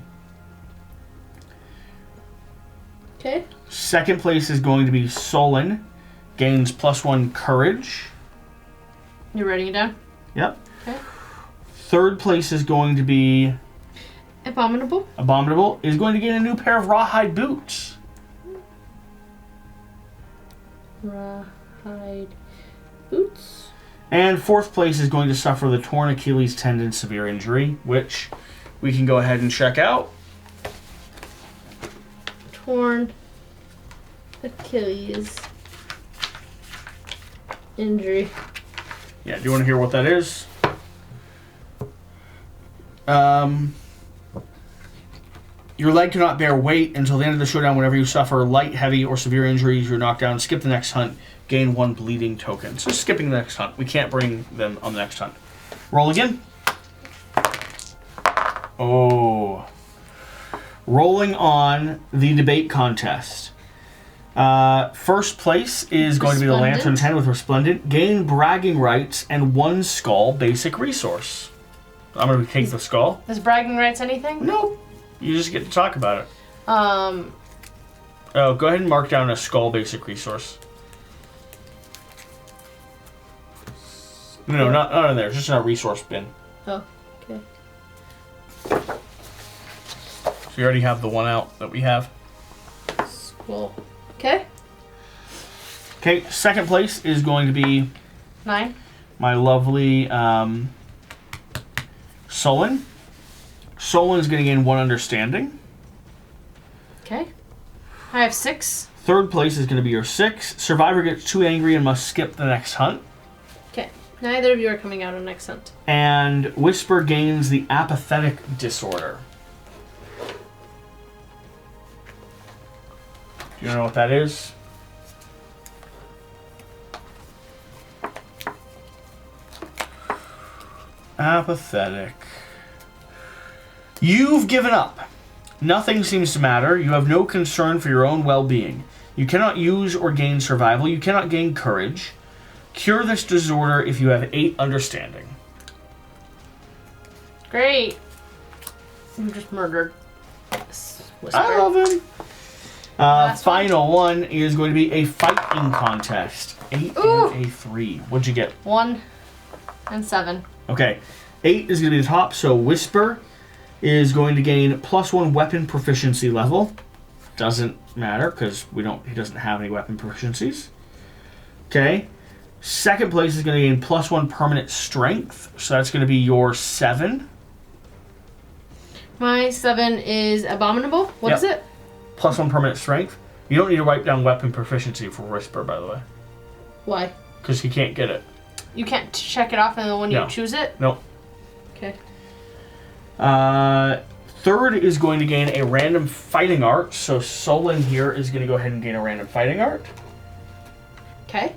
Okay. Second place is going to be Solon. Gains +1 courage. You're writing it down? Yep. Okay. Third place is going to be... Abominable. Abominable is going to get a new pair of rawhide boots. Rawhide boots. And fourth place is going to suffer the torn Achilles tendon severe injury, which we can go ahead and check out. Torn Achilles injury. Yeah, do you want to hear what that is? Your leg cannot bear weight until the end of the showdown. Whenever you suffer light, heavy, or severe injuries, you're knocked down. Skip the next hunt. Gain 1 bleeding token. So skipping the next hunt. We can't bring them on the next hunt. Roll again. Oh. Rolling on the debate contest. First place is going to be the Lantern 10 with Resplendent. Gain bragging rights and 1 skull basic resource. I'm going to take the skull. Does bragging rights anything? Nope. You just get to talk about it. Oh, go ahead and mark down a skull basic resource. No, not in there. Just in a resource bin. Oh, okay. So you already have the one out that we have. Cool. Okay. Okay, second place is going to be 9. my lovely Sullen. Sullen is going to gain 1 understanding. Okay. I have 6. Third place is going to be your 6. Survivor gets too angry and must skip the next hunt. Okay. Neither of you are coming out on next hunt. And Whisper gains the apathetic disorder. Do you know what that is? Apathetic. You've given up. Nothing seems to matter. You have no concern for your own well-being. You cannot use or gain survival. You cannot gain courage. Cure this disorder if you have 8 understanding. Great. I'm just murdered. Whisper. I love him. Final one is going to be a fighting contest. 8 Ooh. and a 3. What'd you get? 1 and 7. Okay. 8 is going to be the top, so Whisper is going to gain +1 weapon proficiency level. Doesn't matter because he doesn't have any weapon proficiencies. Okay. Second place is going to gain +1 permanent strength, so that's going to be your 7. My 7 is abominable. What is it? +1 permanent strength. You don't need to write down weapon proficiency for Whisper, by the way. Why? Because he can't get it. You can't check it off and then when you choose it? Nope. Okay. Third is going to gain a random fighting art. So Solon here is going to go ahead and gain a random fighting art. Okay.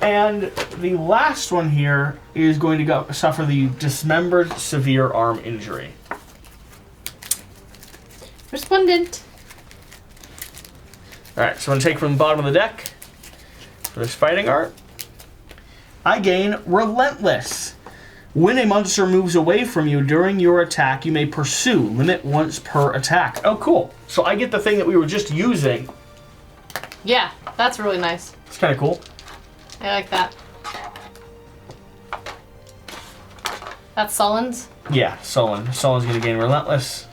And the last one here is going to suffer the dismembered severe arm injury. Resplendent. Alright, so I'm going to take from the bottom of the deck for this fighting art. I gain Relentless. When a monster moves away from you during your attack, you may pursue. Limit once per attack. Oh, cool. So I get the thing that we were just using. Yeah, that's really nice. It's kind of cool. I like that. That's Sullen's? Yeah, Sullen. Sullen's going to gain Relentless.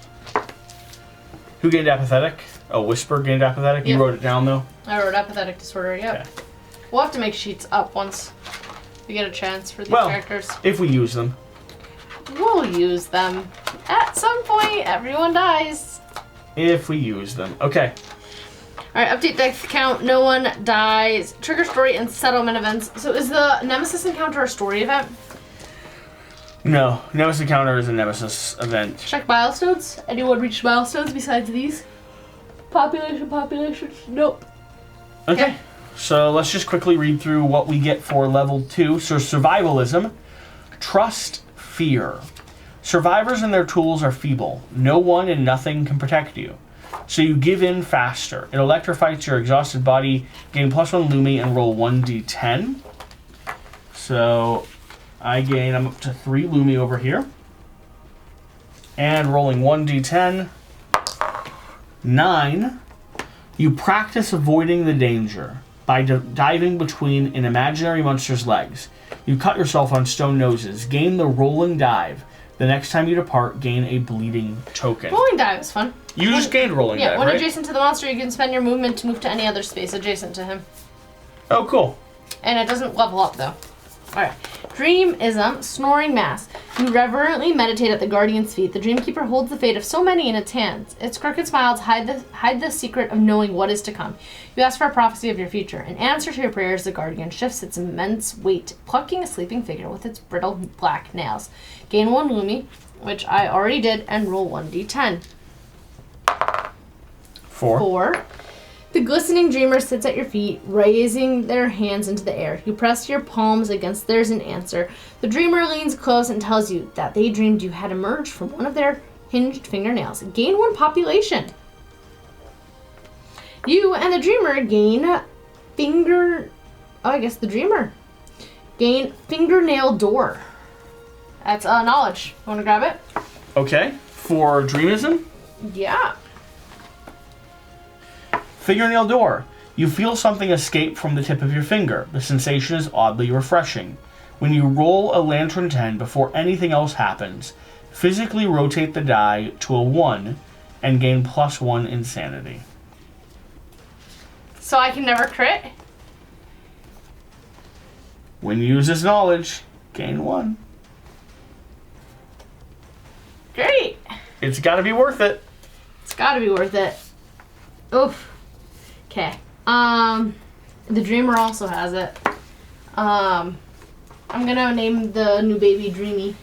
Who gained Apathetic? Oh, Whisper gained Apathetic? You wrote it down, though? I wrote Apathetic Disorder, yep. Okay. We'll have to make sheets up once we get a chance for these characters. If we use them. We'll use them. At some point, everyone dies. If we use them. Okay. Alright, update deck count. No one dies. Trigger story and settlement events. So is the Nemesis encounter a story event? No. Nemesis encounter is a Nemesis event. Check milestones. Anyone reached milestones besides these? Population. Nope. Okay. So let's just quickly read through what we get for level 2. So survivalism. Trust fear. Survivors and their tools are feeble. No one and nothing can protect you. So you give in faster. It electrifies your exhausted body. Gain +1 Lumi and roll 1d10. So I'm up to 3 Lumi over here. And rolling 1d10. 9. You practice avoiding the danger by diving between an imaginary monster's legs. You cut yourself on stone noses. Gain the rolling dive. The next time you depart, gain a bleeding token. Rolling dive is fun. You just gained rolling dive, when right? adjacent to the monster, you can spend your movement to move to any other space adjacent to him. Oh, cool. And it doesn't level up, though. Alright. Dreamism, snoring mass. You reverently meditate at the guardian's feet. The dreamkeeper holds the fate of so many in its hands. Its crooked smiles hide the secret of knowing what is to come. You ask for a prophecy of your future. In answer to your prayers, the guardian shifts its immense weight, plucking a sleeping figure with its brittle black nails. Gain 1 Lumi, which I already did, and roll 1d10. 4. The glistening dreamer sits at your feet, raising their hands into the air. You press your palms against theirs in answer. The dreamer leans close and tells you that they dreamed you had emerged from one of their hinged fingernails. Gain 1 population. You and the dreamer gain the dreamer gain fingernail door. That's knowledge. Want to grab it? Okay. For Dreamism? Yeah. Fingernail door. You feel something escape from the tip of your finger. The sensation is oddly refreshing. When you roll a Lantern 10 before anything else happens, physically rotate the die to a 1 and gain +1 insanity. So I can never crit? When you use this knowledge, gain 1. Great. It's got to be worth it. It's got to be worth it. Oof. Okay. The Dreamer also has it. I'm gonna name the new baby Dreamy.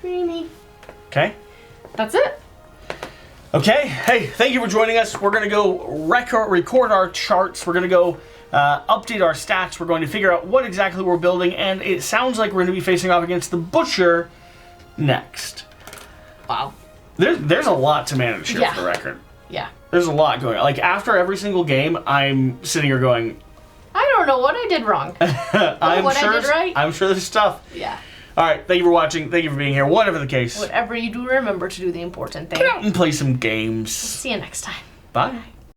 Dreamy. Okay. That's it. Okay. Hey, thank you for joining us. We're gonna go record our charts. We're gonna go update our stats. We're going to figure out what exactly we're building, and it sounds like we're going to be facing off against the Butcher next. Wow. There's a lot to manage here, for the record. Yeah. There's a lot going on. Like, after every single game, I'm sitting here going, I don't know what I did wrong. I did right. I'm sure there's stuff. Yeah. All right, thank you for watching. Thank you for being here. Whatever the case. Whatever you do, remember to do the important thing. Get out and play some games. See you next time. Bye.